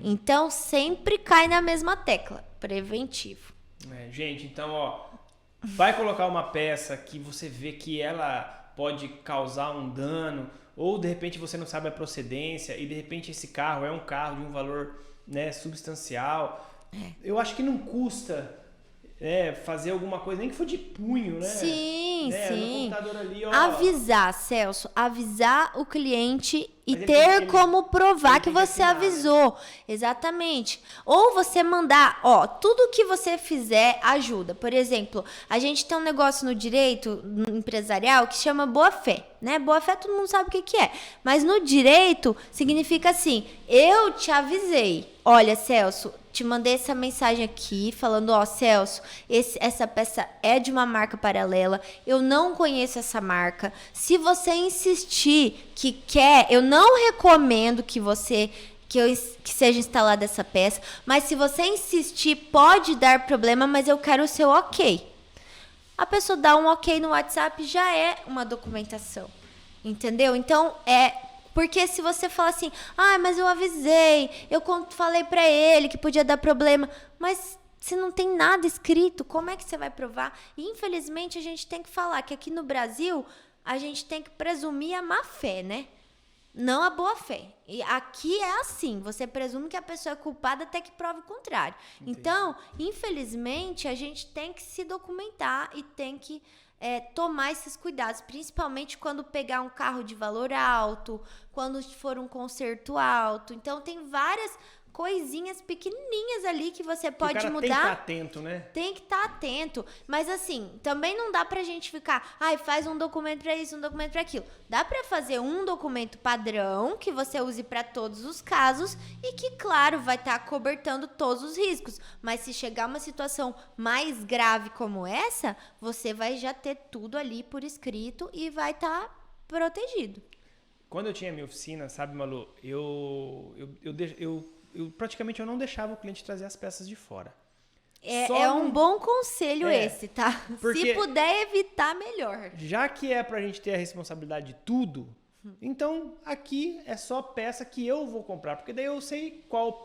Então, sempre cai na mesma tecla, preventivo. Gente, então, ó, vai colocar uma peça que você vê que ela pode causar um dano, ou de repente você não sabe a procedência, e de repente esse carro é um carro de um valor, né, substancial. Eu acho que não custa fazer alguma coisa, nem que for de punho, né? Sim, sim. No computador ali, ó. Avisar, Celso, avisar o cliente e Mas ter como provar que ele tem que você assinar, avisou. Exatamente. Ou você mandar, ó, tudo que você fizer ajuda. Por exemplo, a gente tem um negócio no direito empresarial que chama boa-fé, né? Boa-fé todo mundo sabe o que é. Mas no direito significa assim, eu te avisei. Olha, Celso, te mandei essa mensagem aqui falando, ó, Celso, essa peça é de uma marca paralela, eu não conheço essa marca. Se você insistir que quer, eu não recomendo que seja instalada essa peça, mas se você insistir, pode dar problema, mas eu quero o seu ok. A pessoa dá um ok no WhatsApp, já é uma documentação, entendeu? Então, porque se você falar assim, mas eu avisei, eu falei pra ele que podia dar problema, mas se não tem nada escrito, como é que você vai provar? E infelizmente a gente tem que falar que aqui no Brasil a gente tem que presumir a má fé, né? Não a boa fé. E aqui é assim, você presume que a pessoa é culpada até que prove o contrário. Entendi. Então, infelizmente, a gente tem que se documentar e tem que tomar esses cuidados, principalmente quando pegar um carro de valor alto, quando for um conserto alto. Então, tem várias coisinhas pequenininhas ali que você pode mudar. Tem que estar atento, né? Tem que estar atento. Mas assim, também não dá pra gente ficar, faz um documento pra isso, um documento pra aquilo. Dá pra fazer um documento padrão que você use pra todos os casos e que, claro, vai estar cobertando todos os riscos. Mas se chegar uma situação mais grave como essa, você vai já ter tudo ali por escrito e vai estar protegido. Quando eu tinha minha oficina, sabe, Malu, eu praticamente eu não deixava o cliente trazer as peças de fora. Um bom conselho esse, tá? Se puder evitar, melhor. Já que é pra gente ter a responsabilidade de tudo, então aqui é só peça que eu vou comprar, porque daí eu sei qual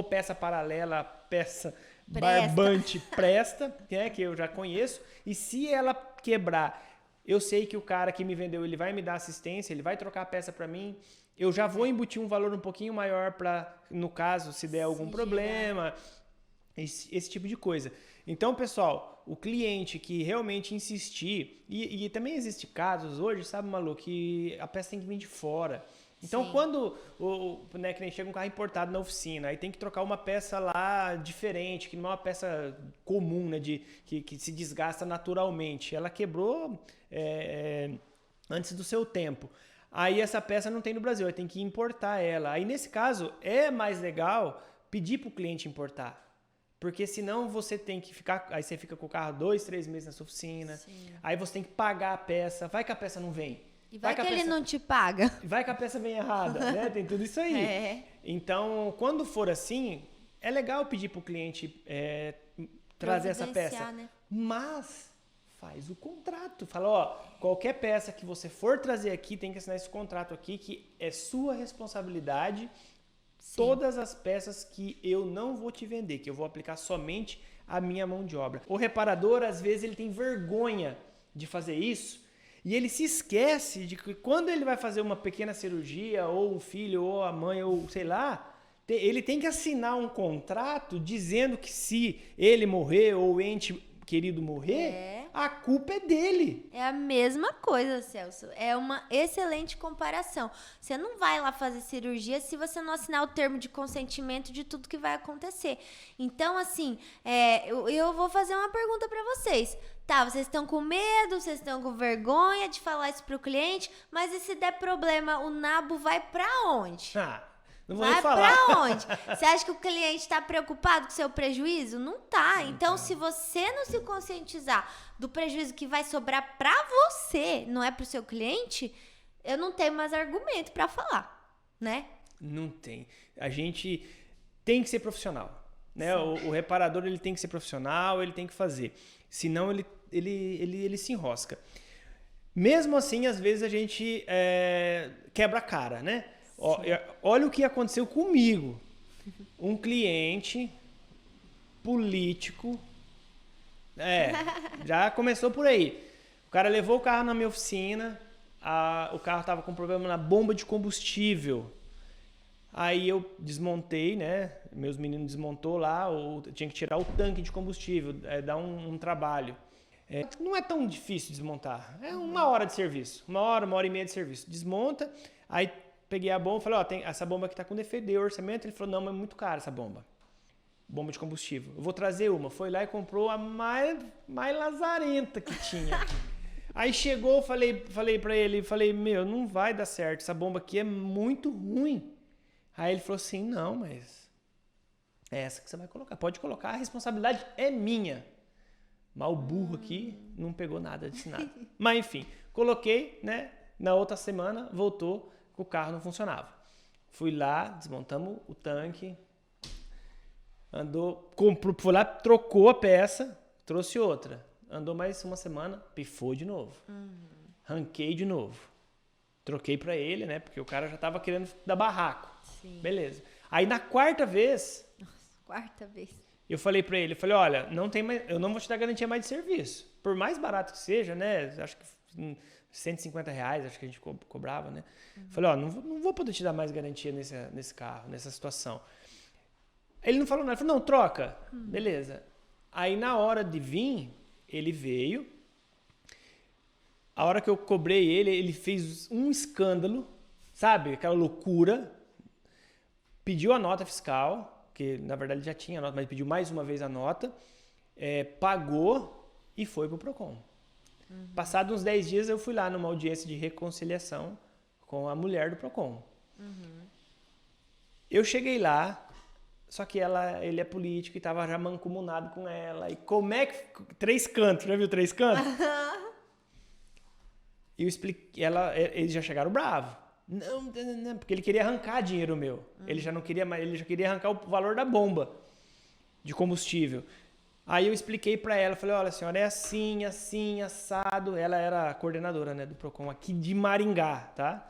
peça paralela, peça barbante presta, né, que eu já conheço, e se ela quebrar, eu sei que o cara que me vendeu, ele vai me dar assistência, ele vai trocar a peça pra mim. Eu já vou embutir um valor um pouquinho maior para, no caso, se der algum problema, esse tipo de coisa. Então, pessoal, o cliente que realmente insistir, e também existem casos hoje, sabe, Malu, que a peça tem que vir de fora. Então, quando que nem chega um carro importado na oficina, aí tem que trocar uma peça lá diferente, que não é uma peça comum, né, que se desgasta naturalmente. Ela quebrou antes do seu tempo. Aí essa peça não tem no Brasil, aí tem que importar ela. Aí nesse caso é mais legal pedir para o cliente importar. Porque senão você tem que ficar, aí você fica com o carro 2, 3 meses na sua oficina. Sim. Aí você tem que pagar a peça, vai que a peça não vem. E vai que ele não te paga. Vai que a peça vem errada, né? Tem tudo isso aí. Então, quando for assim, é legal pedir para o cliente trazer essa peça. Né? Mas faz o contrato. Fala, ó, qualquer peça que você for trazer aqui, tem que assinar esse contrato aqui, que é sua responsabilidade. Sim. Todas as peças que eu não vou te vender, que eu vou aplicar somente a minha mão de obra. O reparador, às vezes, ele tem vergonha de fazer isso e ele se esquece de que quando ele vai fazer uma pequena cirurgia, ou o filho, ou a mãe, ou sei lá, ele tem que assinar um contrato dizendo que se ele morrer ou o ente querido morrer, a culpa é dele. É a mesma coisa, Celso. É uma excelente comparação. Você não vai lá fazer cirurgia se você não assinar o termo de consentimento de tudo que vai acontecer. Então, assim, eu vou fazer uma pergunta para vocês. Tá, vocês estão com medo, vocês estão com vergonha de falar isso pro cliente, mas e se der problema, o nabo vai para onde? Não vou nem falar. Vai pra onde? Você acha que o cliente está preocupado com o seu prejuízo? Não tá. Então, se você não se conscientizar do prejuízo que vai sobrar pra você, não é pro seu cliente, eu não tenho mais argumento pra falar, né? Não tem. A gente tem que ser profissional, né? O reparador, ele tem que ser profissional, ele tem que fazer. Senão, ele se enrosca. Mesmo assim, às vezes, a gente quebra a cara, né? Olha o que aconteceu comigo. Um cliente político, já começou por aí. O cara levou o carro na minha oficina, o carro estava com problema na bomba de combustível. Aí eu desmontei, né? Meus meninos desmontou lá, tinha que tirar o tanque de combustível, dá um trabalho. Não é tão difícil desmontar, é 1 hora de serviço, 1 hora e meia de serviço. Desmonta, aí peguei a bomba e falei, tem essa bomba aqui tá com defeito, dei o orçamento, ele falou, não, mas é muito cara essa bomba de combustível. Eu vou trazer uma. Foi lá e comprou a mais lazarenta que tinha. Aí chegou, falei pra ele, meu, não vai dar certo, essa bomba aqui é muito ruim. Aí ele falou assim, não, mas é essa que você vai colocar. Pode colocar, a responsabilidade é minha. Mas o burro aqui não pegou nada disso nada. Mas enfim, coloquei, né? Na outra semana, voltou, o carro não funcionava. Fui lá, desmontamos o tanque, foi lá, trocou a peça, trouxe outra. Andou mais uma semana, pifou de novo. Ranquei de novo. Troquei pra ele, né? Porque o cara já tava querendo dar barraco. Sim. Beleza. Aí na quarta vez... Eu falei pra ele, olha, não tem mais, eu não vou te dar garantia mais de serviço. Por mais barato que seja, né? Acho que R$150, acho que a gente cobrava, né? Falei, não vou poder te dar mais garantia nesse carro, nessa situação. Ele não falou nada, ele falou, não, troca. Beleza. Aí na hora de vir, ele veio. A hora que eu cobrei ele fez um escândalo, sabe? Aquela loucura. Pediu a nota fiscal, que na verdade já tinha a nota, mas pediu mais uma vez a nota. Pagou e foi pro Procon. Passados uns 10 dias eu fui lá numa audiência de reconciliação com a mulher do Procon. Eu cheguei lá, só que ele é político e tava já mancomunado com ela. E como é que... 3 cantos, já viu 3 cantos? E eu expliquei, eles já chegaram bravos. Não, porque ele queria arrancar dinheiro meu. Ele já não queria mais, ele já queria arrancar o valor da bomba de combustível. Aí eu expliquei pra ela, falei, olha, senhora, é assim, assim, assado. Ela era a coordenadora, né, do Procon aqui de Maringá, tá?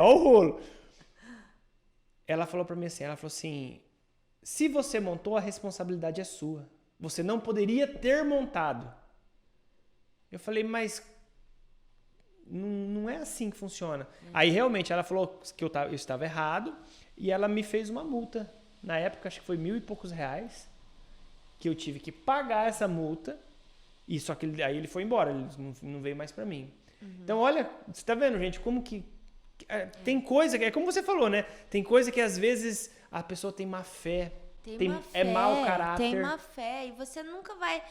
Ó o rolo. Ela falou pra mim assim, se você montou, a responsabilidade é sua. Você não poderia ter montado. Eu falei, mas não é assim que funciona. Aí realmente ela falou que eu estava errado e ela me fez uma multa. Na época, acho que foi R$1.000 e poucos, que eu tive que pagar essa multa. E só que aí ele foi embora, ele não veio mais pra mim. Então, olha, você tá vendo, gente, como que tem coisa que é como você falou, né? Tem coisa que às vezes a pessoa tem má fé, é mau caráter. Tem má fé e você nunca vai...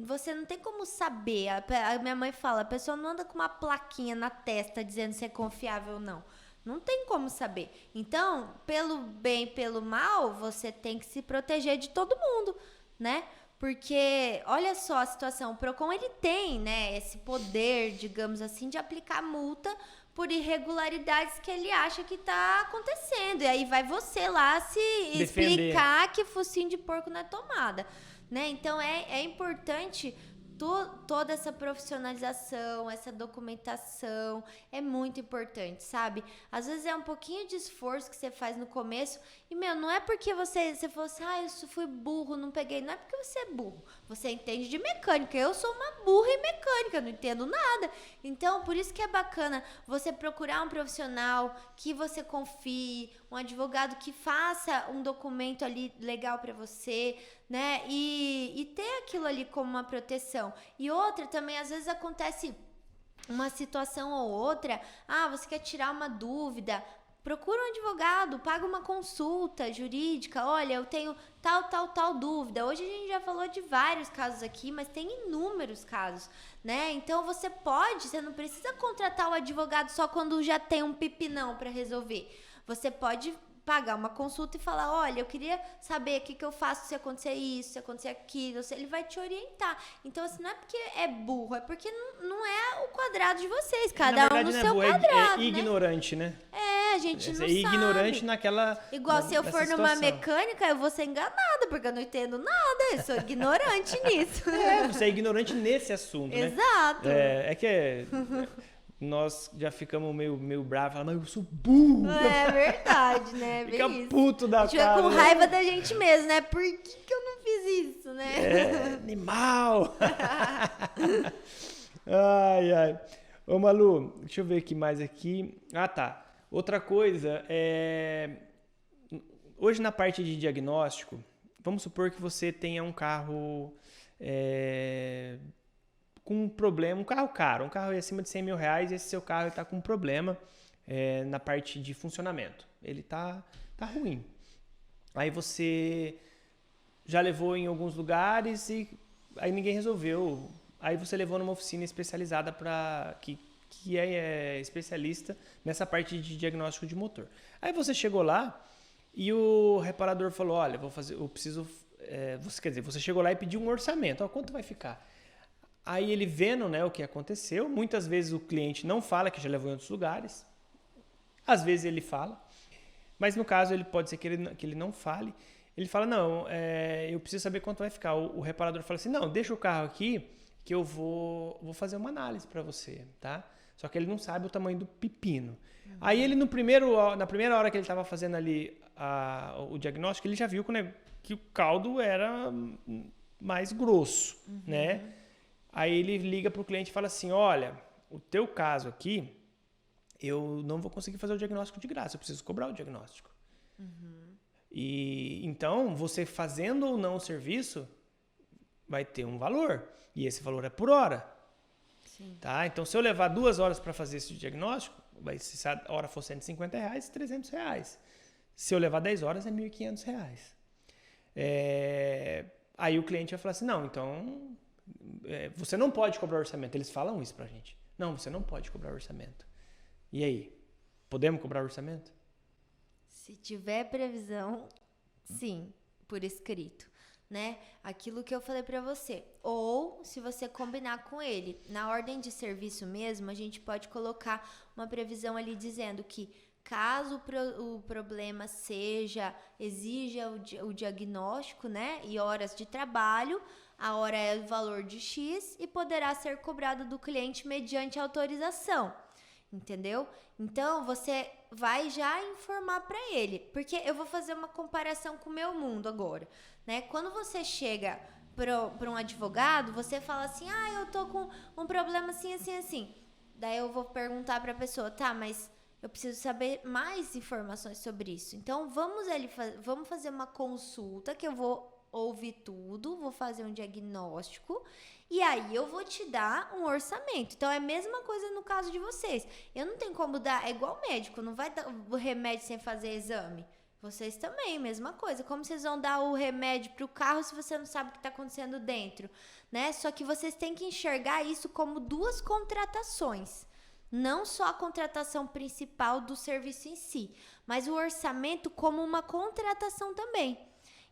você não tem como saber. A minha mãe fala, a pessoa não anda com uma plaquinha na testa dizendo se é confiável ou não. Não tem como saber. Então, pelo bem, pelo mal, você tem que se proteger de todo mundo, né? Porque, olha só a situação, o Procon, ele tem, né, esse poder, digamos assim, de aplicar multa por irregularidades que ele acha que está acontecendo. E aí vai você lá se explicar que focinho de porco não é tomada, né? Então, é importante... Toda essa profissionalização, essa documentação é muito importante, sabe? Às vezes é um pouquinho de esforço que você faz no começo e, não é porque você falou assim, eu fui burro, não peguei. Não é porque você é burro, você entende de mecânica. Eu sou uma burra em mecânica, não entendo nada. Então, por isso que é bacana você procurar um profissional que você confie, um advogado que faça um documento ali legal para você, né? E ter aquilo ali como uma proteção. E outra também, às vezes acontece uma situação ou outra, você quer tirar uma dúvida, procura um advogado, paga uma consulta jurídica, olha, eu tenho tal dúvida. Hoje a gente já falou de vários casos aqui, mas tem inúmeros casos, né? Então você não precisa contratar o advogado só quando já tem um pepinão para resolver. Você pode pagar uma consulta e falar, olha, eu queria saber o que eu faço se acontecer isso, se acontecer aquilo, ele vai te orientar. Então, assim, não é porque é burro, é porque não é o quadrado de vocês, cada um no seu quadrado, é ignorante, né? A gente não sabe. É ignorante naquela... Igual se eu for numa mecânica, eu vou ser enganada, porque eu não entendo nada, eu sou ignorante nisso. Você é ignorante nesse assunto, né? Exato. nós já ficamos meio bravos, falando, mas eu sou burro. É verdade, né? Fica Bem isso. puto da A gente fica cara. com né? raiva da gente mesmo, né? Por que eu não fiz isso, né? É, animal. Ai. Ô, Malu, deixa eu ver aqui mais aqui. Ah, tá. Outra coisa, hoje na parte de diagnóstico, vamos supor que você tenha um carro com um problema, um carro caro, um carro acima de 100 mil reais, e esse seu carro está com um problema na parte de funcionamento. Ele tá ruim. Aí você já levou em alguns lugares e aí ninguém resolveu. Aí você levou numa oficina especializada que é especialista nessa parte de diagnóstico de motor. Aí você chegou lá e o reparador falou, olha, você chegou lá e pediu um orçamento. Ó, quanto vai ficar? Aí ele vendo, né, o que aconteceu, muitas vezes o cliente não fala que já levou em outros lugares, às vezes ele fala, mas no caso ele pode ser que ele não fale. Ele fala, não, eu preciso saber quanto vai ficar. O reparador fala assim, não, deixa o carro aqui que eu vou fazer uma análise para você, tá? Só que ele não sabe o tamanho do pepino. Uhum. Aí ele, na primeira hora que ele estava fazendo ali o diagnóstico, ele já viu que o caldo era mais grosso, né? Aí ele liga para o cliente e fala assim, olha, o teu caso aqui, eu não vou conseguir fazer o diagnóstico de graça, eu preciso cobrar o diagnóstico. E então, você fazendo ou não o serviço, vai ter um valor. E esse valor é por hora. Sim. Tá? Então, se eu levar 2 horas para fazer esse diagnóstico, se a hora for R$150, R$300. Se eu levar 10 horas, é R$1.500. Aí o cliente vai falar assim, não, então, você não pode cobrar orçamento. Eles falam isso pra gente. Não, você não pode cobrar orçamento. E aí? Podemos cobrar orçamento? Se tiver previsão, sim, por escrito, né? Aquilo que eu falei para você. Ou, se você combinar com ele, na ordem de serviço mesmo, a gente pode colocar uma previsão ali dizendo que caso o problema exija o diagnóstico, né? E horas de trabalho, a hora é o valor de X e poderá ser cobrado do cliente mediante autorização. Entendeu? Então, você vai já informar para ele. Porque eu vou fazer uma comparação com o meu mundo agora, né? Quando você chega para um advogado, você fala assim, eu tô com um problema assim, assim, assim. Daí eu vou perguntar para a pessoa, tá, mas eu preciso saber mais informações sobre isso. Então, vamos fazer uma consulta que eu vou ouvir tudo, vou fazer um diagnóstico e aí eu vou te dar um orçamento. Então, é a mesma coisa no caso de vocês. Eu não tenho como dar, é igual médico, não vai dar o remédio sem fazer exame. Vocês também, mesma coisa. Como vocês vão dar o remédio para o carro se você não sabe o que está acontecendo dentro, né? Só que vocês têm que enxergar isso como 2 contratações. Não só a contratação principal do serviço em si, mas o orçamento como uma contratação também.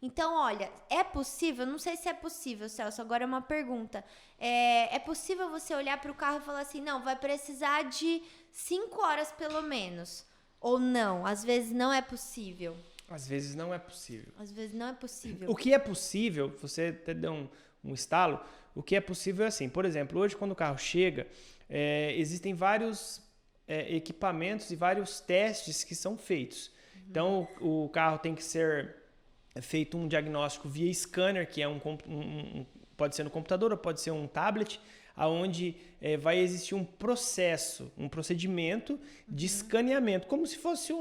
Então, olha, é possível? Não sei se é possível, Celso, agora é uma pergunta. É possível você olhar para o carro e falar assim, não, vai precisar de 5 horas pelo menos? Ou não? Às vezes não é possível. Às vezes não é possível. Às vezes não é possível. O que é possível, você até deu um estalo, o que é possível é assim, por exemplo, hoje quando o carro chega, existem vários equipamentos e vários testes que são feitos. Então, o carro tem que ser feito um diagnóstico via scanner, que é pode ser no computador ou pode ser um tablet, onde vai existir um procedimento de escaneamento, como se fosse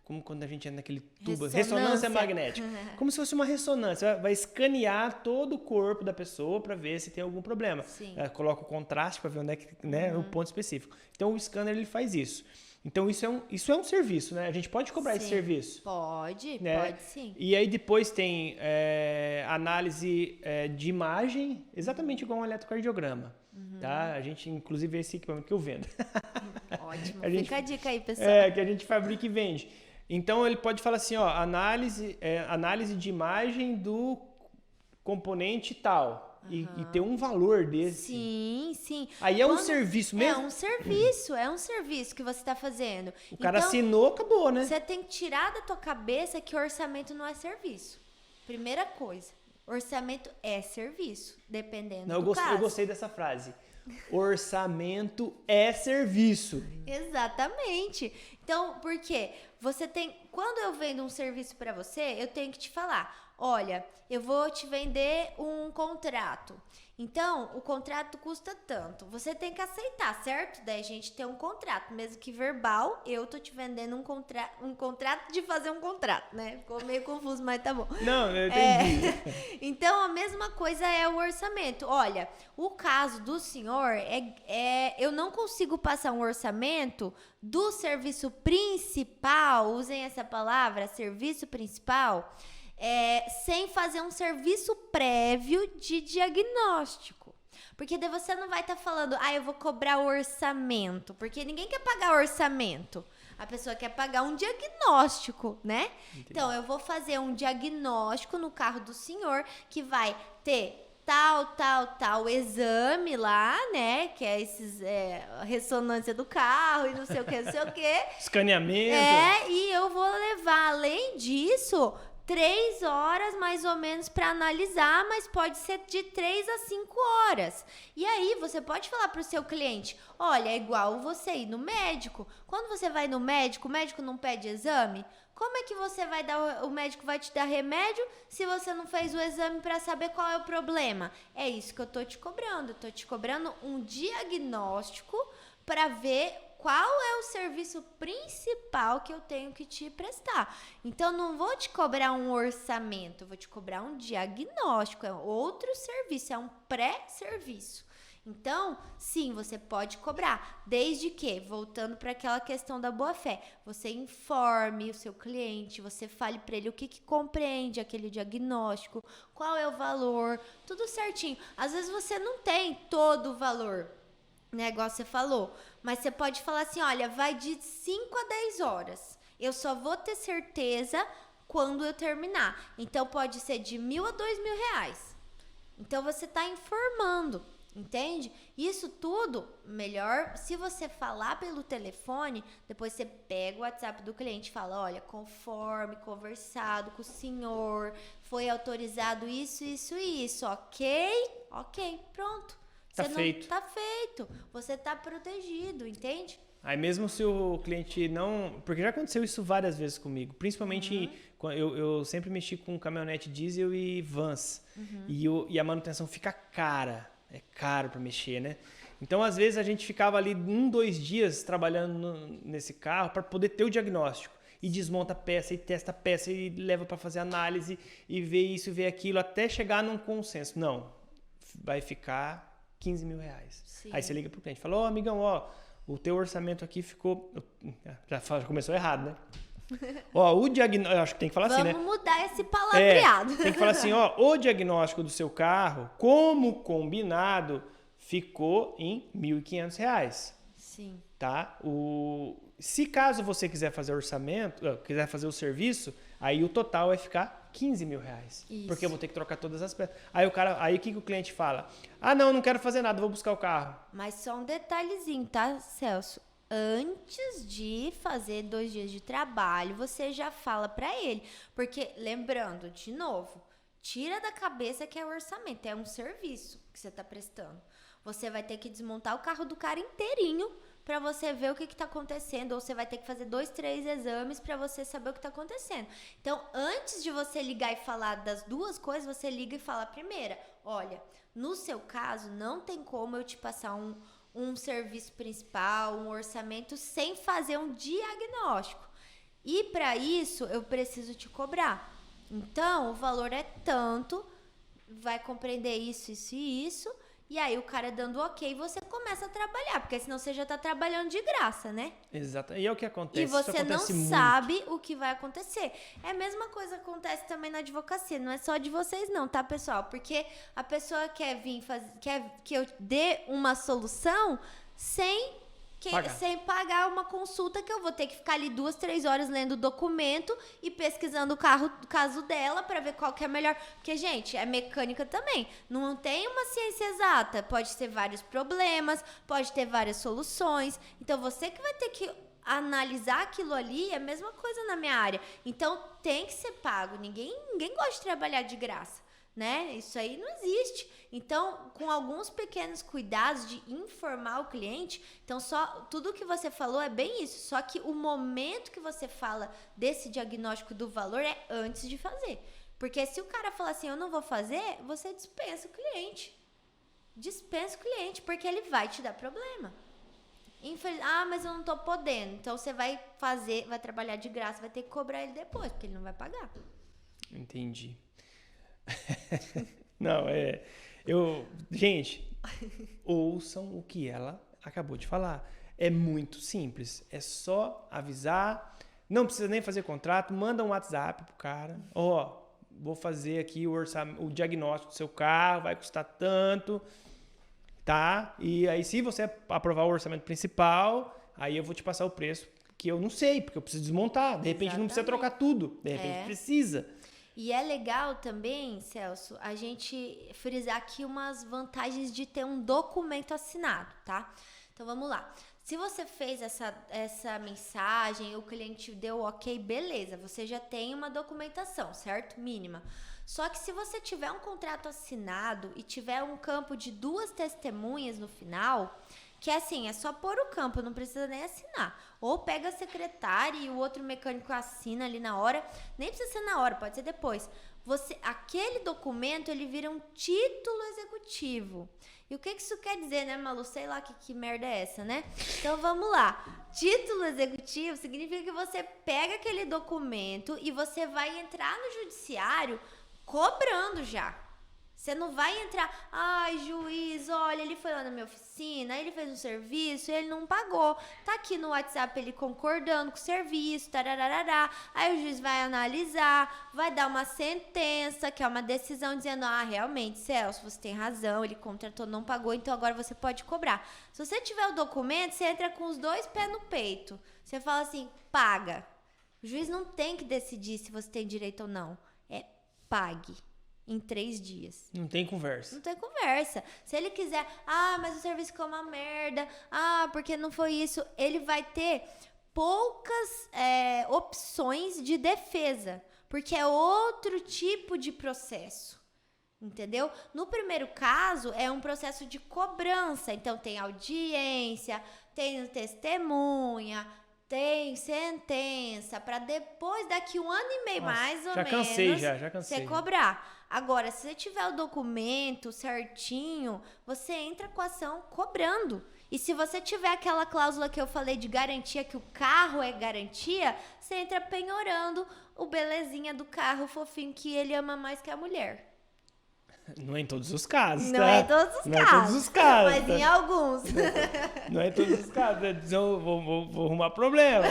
como quando a gente entra naquele tubo, ressonância magnética. Como se fosse uma ressonância. Vai escanear todo o corpo da pessoa para ver se tem algum problema. Coloca o contraste para ver onde é que, o ponto específico. Então, o scanner ele faz isso. Então, isso é um serviço, né? A gente pode cobrar esse serviço. Pode, né? Pode sim. E aí depois tem análise de imagem, exatamente igual um eletrocardiograma. Tá? A gente, inclusive, é esse equipamento que eu vendo. Ótimo. Fica a dica aí, pessoal. Que a gente fabrica e vende. Então, ele pode falar assim, análise de imagem do componente tal. E ter um valor desse. Sim. Aí um serviço mesmo? É um serviço que você está fazendo. O cara assinou, acabou, né? Você tem que tirar da tua cabeça que orçamento não é serviço. Primeira coisa. Orçamento é serviço, dependendo Não, do caso. Eu gostei dessa frase. Orçamento é serviço. Exatamente. Então, por quê? Quando eu vendo um serviço para você, eu tenho que te falar, olha, eu vou te vender um contrato. Então, o contrato custa tanto. Você tem que aceitar, certo? Daí a gente tem um contrato, mesmo que verbal, eu tô te vendendo um contrato de fazer um contrato, né? Ficou meio confuso, mas tá bom. Não, eu entendi. Então, a mesma coisa é o orçamento. Olha, o caso do senhor eu não consigo passar um orçamento do serviço principal, usem essa palavra, serviço principal, sem fazer um serviço prévio de diagnóstico. Porque daí você não vai estar falando, eu vou cobrar o orçamento, porque ninguém quer pagar orçamento. A pessoa quer pagar um diagnóstico, né? Entendi. Então, eu vou fazer um diagnóstico no carro do senhor que vai ter tal exame lá, né? Que é ressonância do carro e não sei o que. Escaneamento. E eu vou levar, além disso, 3 horas mais ou menos para analisar, mas pode ser de 3 a 5 horas. E aí você pode falar para o seu cliente, olha, é igual você ir no médico. Quando você vai no médico, o médico não pede exame? Como é que o médico vai te dar remédio se você não fez o exame para saber qual é o problema? É isso que eu tô te cobrando. Eu tô te cobrando um diagnóstico para ver qual é o serviço principal que eu tenho que te prestar. Então, não vou te cobrar um orçamento, eu vou te cobrar um diagnóstico, é outro serviço, é um pré-serviço. Então, sim, você pode cobrar, desde que, voltando para aquela questão da boa-fé, você informe o seu cliente, você fale para ele o que compreende aquele diagnóstico, qual é o valor, tudo certinho. Às vezes você não tem todo o valor, né, igual você falou, mas você pode falar assim, olha, vai de 5 a 10 horas. Eu só vou ter certeza quando eu terminar. Então, pode ser de R$1.000 a R$2.000. Então, você está informando, entende? Isso tudo, melhor, se você falar pelo telefone, depois você pega o WhatsApp do cliente e fala, olha, conforme conversado com o senhor, foi autorizado isso, ok? Ok, pronto. Tá feito. Tá feito. Você tá protegido, entende? Aí mesmo se o cliente não... Porque já aconteceu isso várias vezes comigo. Principalmente, eu sempre mexi com caminhonete diesel e vans. E a manutenção fica cara. É caro para mexer, né? Então, às vezes, a gente ficava ali 2 dias trabalhando nesse carro para poder ter o diagnóstico. E desmonta a peça, e testa a peça, e leva para fazer análise, e vê isso, e vê aquilo, até chegar num consenso. Não, vai ficar R$15.000. Sim. Aí você liga pro cliente e fala, amigão, o teu orçamento aqui ficou... Já começou errado, né? O diagnóstico... Acho que tem que falar assim, né? Vamos mudar esse palavreado. Tem que falar assim, o diagnóstico do seu carro, como combinado, ficou em R$1.500. Sim. Tá? Se caso você quiser fazer quiser fazer o serviço, aí o total vai ficar R$15.000. Isso. Porque eu vou ter que trocar todas as peças. Aí o que o cliente fala? Não quero fazer nada, vou buscar o carro. Mas só um detalhezinho, tá, Celso? Antes de fazer 2 dias de trabalho, você já fala pra ele. Porque, lembrando, de novo, tira da cabeça que é orçamento, é um serviço que você tá prestando. Você vai ter que desmontar o carro do cara inteirinho para você ver o que está acontecendo, ou você vai ter que fazer 2, 3 exames para você saber o que está acontecendo. Então, antes de você ligar e falar das 2 coisas, você liga e fala a primeira, olha, no seu caso, não tem como eu te passar um serviço principal, um orçamento, sem fazer um diagnóstico. E para isso, eu preciso te cobrar. Então, o valor é tanto, vai compreender isso, isso e isso. E aí o cara dando ok, você começa a trabalhar, porque senão você já está trabalhando de graça, né? Exato. E é o que acontece. E você não muito. sabe o que vai acontecer. É a mesma coisa que acontece também na advocacia. Não é só de vocês não, tá, pessoal? Porque a pessoa quer que eu dê uma solução sem pagar uma consulta, que eu vou ter que ficar ali 2, 3 horas lendo o documento e pesquisando o caso dela para ver qual que é melhor. Porque, gente, é mecânica também. Não tem uma ciência exata. Pode ter vários problemas, pode ter várias soluções. Então, você que vai ter que analisar aquilo ali, é a mesma coisa na minha área. Então, tem que ser pago. Ninguém gosta de trabalhar de graça. né? Isso aí não existe. Então, com alguns pequenos cuidados de informar o cliente, então tudo que você falou é bem isso, só que o momento que você fala desse diagnóstico do valor é antes de fazer. Porque se o cara falar assim, eu não vou fazer, você dispensa o cliente. Dispensa o cliente, porque ele vai te dar problema. Mas eu não tô podendo. Então você vai trabalhar de graça, vai ter que cobrar ele depois, porque ele não vai pagar. Entendi. Não, gente, ouçam o que ela acabou de falar. É muito simples. É só avisar. Não precisa nem fazer contrato. Manda um WhatsApp pro cara. Vou fazer aqui o diagnóstico do seu carro. Vai custar tanto. Tá? E aí, se você aprovar o orçamento principal, aí eu vou te passar o preço que eu não sei, porque eu preciso desmontar. De repente não precisa trocar tudo. De repente precisa. E é legal também, Celso, a gente frisar aqui umas vantagens de ter um documento assinado, tá? Então vamos lá. Se você fez essa mensagem, o cliente deu ok, beleza, você já tem uma documentação, certo? Mínima. Só que se você tiver um contrato assinado e tiver um campo de 2 testemunhas no final, que assim, é só pôr o campo, não precisa nem assinar. Ou pega a secretária e o outro mecânico assina ali na hora. Nem precisa ser na hora, pode ser depois. Aquele documento, ele vira um título executivo. E o que isso quer dizer, né, Malu? Sei lá que merda é essa, né? Então vamos lá. Título executivo significa que você pega aquele documento e você vai entrar no judiciário cobrando já. Você não vai entrar, juiz, olha, ele foi lá na minha oficina, ele fez um serviço, ele não pagou. Tá aqui no WhatsApp ele concordando com o serviço, tarararará. Aí o juiz vai analisar, vai dar uma sentença, que é uma decisão dizendo, realmente, Celso, você tem razão, ele contratou, não pagou, então agora você pode cobrar. Se você tiver o documento, você entra com os 2 pés no peito. Você fala assim, paga. O juiz não tem que decidir se você tem direito ou não. Pague. Em 3 dias. Não tem conversa. Não tem conversa. Se ele quiser, mas o serviço ficou uma merda, porque não foi isso, ele vai ter poucas opções de defesa, porque é outro tipo de processo. Entendeu? No primeiro caso, é um processo de cobrança. Então, tem audiência, tem testemunha, tem sentença, para depois, daqui 1 ano e meio, mais ou menos, já cansei. Você cobrar. Agora, se você tiver o documento certinho, você entra com a ação cobrando. E se você tiver aquela cláusula que eu falei de garantia, que o carro é garantia, você entra penhorando o belezinha do carro fofinho que ele ama mais que a mulher. Não é em todos os casos, tá? Não é em todos os casos. Não é em todos os casos. Mas em alguns. Não é em todos os casos. Eu vou arrumar problema.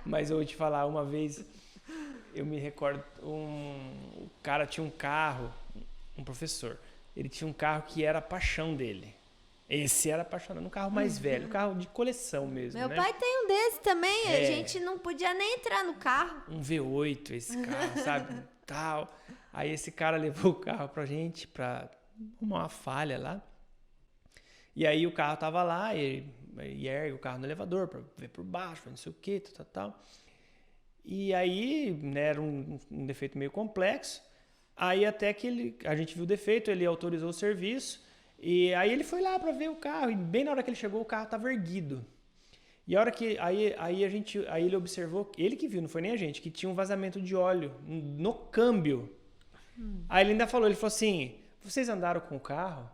Mas eu vou te falar, uma vez, eu me recordo, o cara tinha um carro, um professor, ele tinha um carro que era a paixão dele. Esse era apaixonado, um carro mais velho, um carro de coleção mesmo, Meu né? pai tem um desse também, a gente não podia nem entrar no carro. Um V8 esse carro, sabe? Tal. Aí esse cara levou o carro pra gente, pra arrumar uma falha lá. E aí o carro tava lá, e ergue o carro no elevador pra ver por baixo, não sei o que, tal. E aí, né, era um defeito meio complexo. Aí até que a gente viu o defeito, ele autorizou o serviço. E aí ele foi lá para ver o carro. E bem na hora que ele chegou, o carro estava erguido. E a hora que aí ele observou, ele que viu, não foi nem a gente, que tinha um vazamento de óleo no câmbio. Aí ele ainda falou assim, vocês andaram com o carro?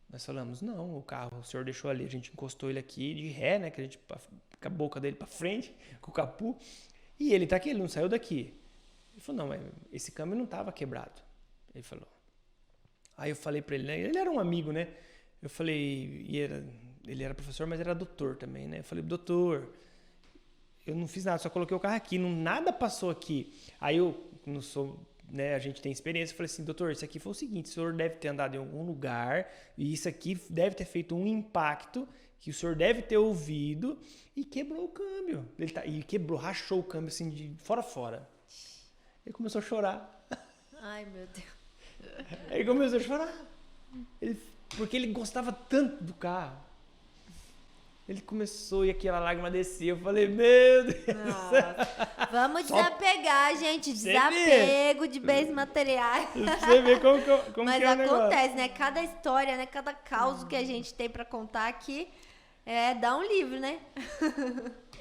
Nós falamos, não, o carro o senhor deixou ali, a gente encostou ele aqui de ré, né, que a gente com a boca dele para frente, com o capu. E ele tá aqui, ele não saiu daqui. Ele falou, não, mas esse câmbio não estava quebrado. Ele falou. Aí eu falei para ele, né? Ele era um amigo, né? Eu falei, ele era professor, mas era doutor também, né? Eu falei, doutor, eu não fiz nada, só coloquei o carro aqui, nada passou aqui. Aí eu não sou, né? A gente tem experiência, eu falei assim, doutor, isso aqui foi o seguinte, o senhor deve ter andado em algum lugar e isso aqui deve ter feito um impacto que o senhor deve ter ouvido e quebrou o câmbio. E quebrou, rachou o câmbio assim de fora. Ele começou a chorar. Ai, meu Deus. Ele começou a chorar. Porque ele gostava tanto do carro. Ele começou e aquela lágrima descia. Eu falei, meu Deus. Nossa. Vamos desapegar, gente. Desapego de bens materiais. Você vê como Mas que é o negócio. acontece, né? Cada história, né? Cada caos que a gente tem pra contar aqui, dá um livro, né?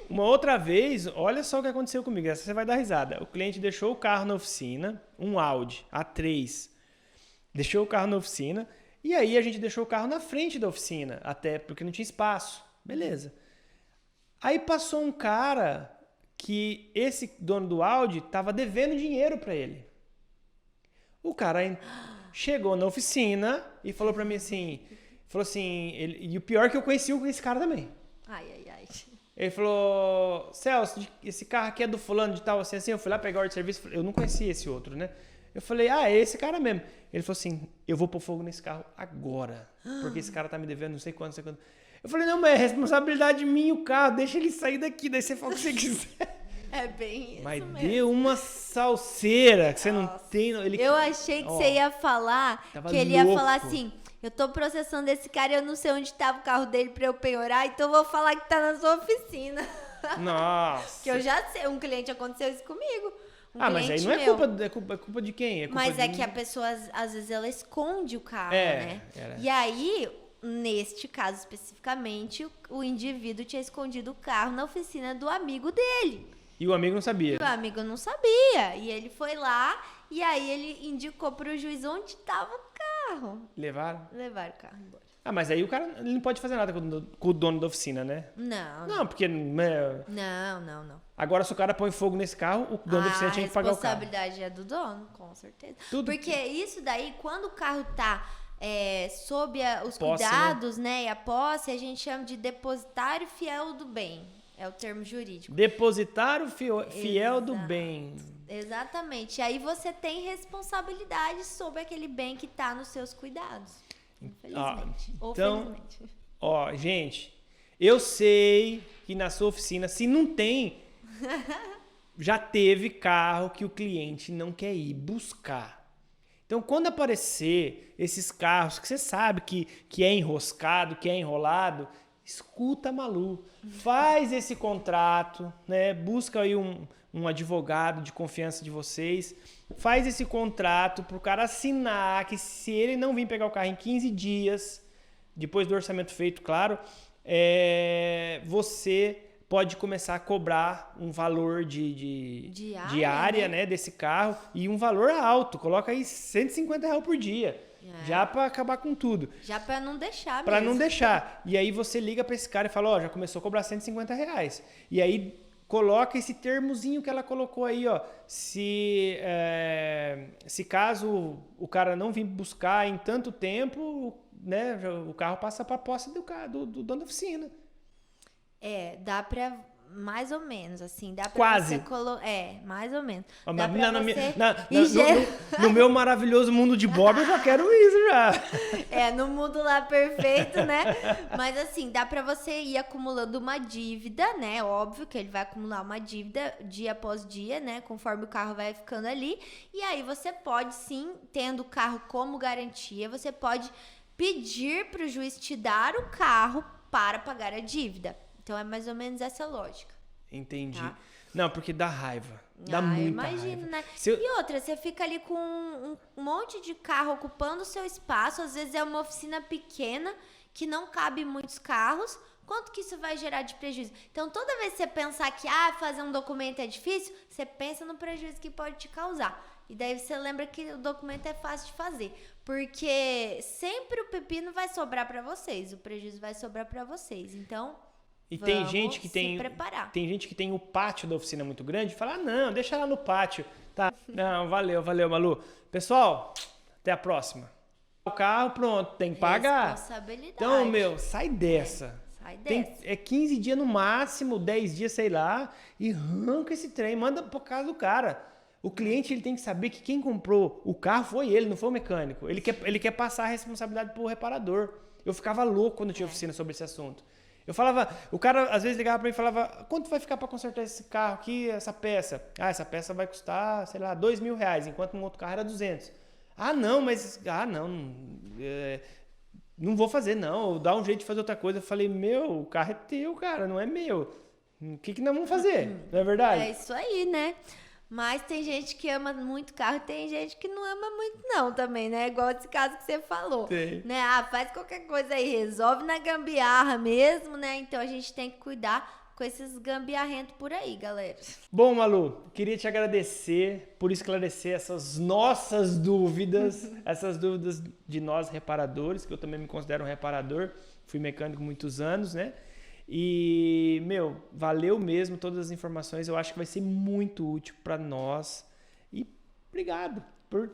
Uma outra vez, olha só o que aconteceu comigo. Essa você vai dar risada. O cliente deixou o carro na oficina, um Audi A3. Deixou o carro na oficina e aí a gente deixou o carro na frente da oficina, até porque não tinha espaço. Beleza. Aí passou um cara que esse dono do Audi estava devendo dinheiro para ele. O cara chegou na oficina e falou para mim assim, e o pior é que eu conheci esse cara também. Ai. Ele falou, Celso, esse carro aqui é do fulano de tal, assim, eu fui lá pegar a ordem de serviço, eu não conhecia esse outro, né? Eu falei, é esse cara mesmo. Ele falou assim, eu vou pôr fogo nesse carro agora, porque esse cara tá me devendo não sei quanto. Eu falei, não, mas é responsabilidade minha o carro, deixa ele sair daqui, daí você fala o que você quiser. É bem isso mas mesmo. Deu uma salseira que você não tem... Eu achei que você ia falar, que ele ia falar assim... Eu tô processando esse cara e eu não sei onde tava o carro dele pra eu penhorar, então eu vou falar que tá na sua oficina. Nossa. Que eu já sei, um cliente aconteceu isso comigo. Mas aí não é culpa de quem? Mas é que a pessoa, às vezes, ela esconde o carro, né? E aí, neste caso especificamente, o indivíduo tinha escondido o carro na oficina do amigo dele. E o amigo não sabia? O amigo não sabia. E ele foi lá e aí ele indicou pro juiz onde tava o carro. Levaram o carro embora. Mas aí o cara ele não pode fazer nada com o dono da oficina, né? Não, porque... Não. Agora, se o cara põe fogo nesse carro, o dono da oficina tinha que pagar o carro. A responsabilidade é do dono, com certeza. Tudo. Porque isso daí, quando o carro tá sob os posse, cuidados, né? E a posse, a gente chama de depositário fiel do bem. É o termo jurídico. Depositário fiel do bem. Exatamente. E aí você tem responsabilidade sobre aquele bem que está nos seus cuidados. Infelizmente. Ou felizmente. Gente, eu sei que na sua oficina, se não tem, já teve carro que o cliente não quer ir buscar. Então, quando aparecer esses carros que você sabe que é enroscado, que é enrolado, escuta a Malu, faz esse contrato, né? Busca aí um advogado de confiança de vocês, faz esse contrato para o cara assinar que se ele não vir pegar o carro em 15 dias, depois do orçamento feito, claro, você pode começar a cobrar um valor diária, né, desse carro e um valor alto, coloca aí R$150 por dia. Já para acabar com tudo. Já para não deixar Para não deixar. E aí você liga para esse cara e fala, já começou a cobrar R$150. E aí coloca esse termozinho que ela colocou aí, se caso o cara não vir buscar em tanto tempo, né, o carro passa para a posse do dono da oficina. Dá para mais ou menos, assim, dá pra quase. Você colocar. Mais ou menos. Dá pra no meu maravilhoso mundo de Bob, eu já quero isso já. No mundo lá perfeito, né? Mas assim, dá pra você ir acumulando uma dívida, né? Óbvio que ele vai acumular uma dívida dia após dia, né? Conforme o carro vai ficando ali. E aí você pode sim, tendo o carro como garantia, você pode pedir pro juiz te dar o carro para pagar a dívida. Então, é mais ou menos essa lógica. Entendi. Tá? Não, porque dá raiva. Dá muita raiva. Imagina, né? E outra, você fica ali com um monte de carro ocupando o seu espaço. Às vezes é uma oficina pequena que não cabe muitos carros. Quanto que isso vai gerar de prejuízo? Então, toda vez que você pensar que fazer um documento é difícil, você pensa no prejuízo que pode te causar. E daí você lembra que o documento é fácil de fazer. Porque sempre o pepino vai sobrar para vocês. O prejuízo vai sobrar para vocês. Então... E tem gente que tem o pátio da oficina muito grande e fala, não, deixa lá no pátio. Tá, não, valeu, Malu. Pessoal, até a próxima. O carro, pronto, tem que pagar. Responsabilidade. Então, sai dessa. Sai dessa. É 15 dias no máximo, 10 dias, sei lá, e arranca esse trem, manda por casa do cara. O cliente ele tem que saber que quem comprou o carro foi ele, não foi o mecânico. Ele quer passar a responsabilidade pro reparador. Eu ficava louco quando tinha oficina sobre esse assunto. Eu falava, o cara às vezes ligava pra mim e falava, quanto vai ficar para consertar esse carro aqui, essa peça? Essa peça vai custar, sei lá, R$2.000, enquanto no outro carro era 200. Não. não vou fazer não, dá um jeito de fazer outra coisa. Eu falei, o carro é teu, cara, não é meu. O que nós vamos fazer? Não é verdade? É isso aí, né? Mas tem gente que ama muito carro e tem gente que não ama muito não também, né? Igual esse caso que você falou. Tem. Né? Faz qualquer coisa aí, resolve na gambiarra mesmo, né? Então a gente tem que cuidar com esses gambiarrentos por aí, galera. Bom, Malu, queria te agradecer por esclarecer essas nossas dúvidas, essas dúvidas de nós reparadores, que eu também me considero um reparador, fui mecânico muitos anos, né? E, valeu mesmo todas as informações, eu acho que vai ser muito útil para nós. E obrigado por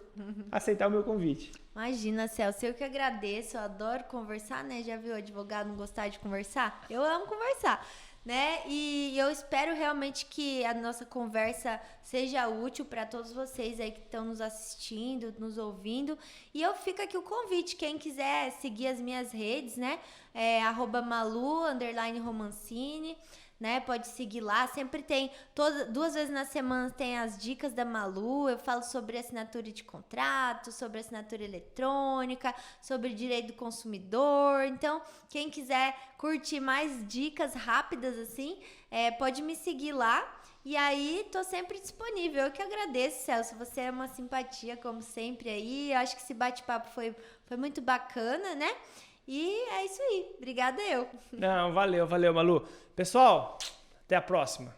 aceitar o meu convite. Imagina, Celso, eu que agradeço, eu adoro conversar, né? Já viu o advogado não gostar de conversar? Eu amo conversar, né? E eu espero realmente que a nossa conversa seja útil para todos vocês aí que estão nos assistindo, nos ouvindo. E eu fico aqui o convite, quem quiser seguir as minhas redes, né? @Malu_Romancini, né? Pode seguir lá, sempre tem, 2 vezes na semana tem as dicas da Malu, eu falo sobre assinatura de contrato, sobre assinatura eletrônica, sobre direito do consumidor. Então, quem quiser curtir mais dicas rápidas assim, pode me seguir lá. E aí, tô sempre disponível. Eu que agradeço, Celso. Você é uma simpatia, como sempre, aí. Eu acho que esse bate-papo foi muito bacana, né? E é isso aí. Obrigada eu. Não, valeu, Malu. Pessoal, até a próxima.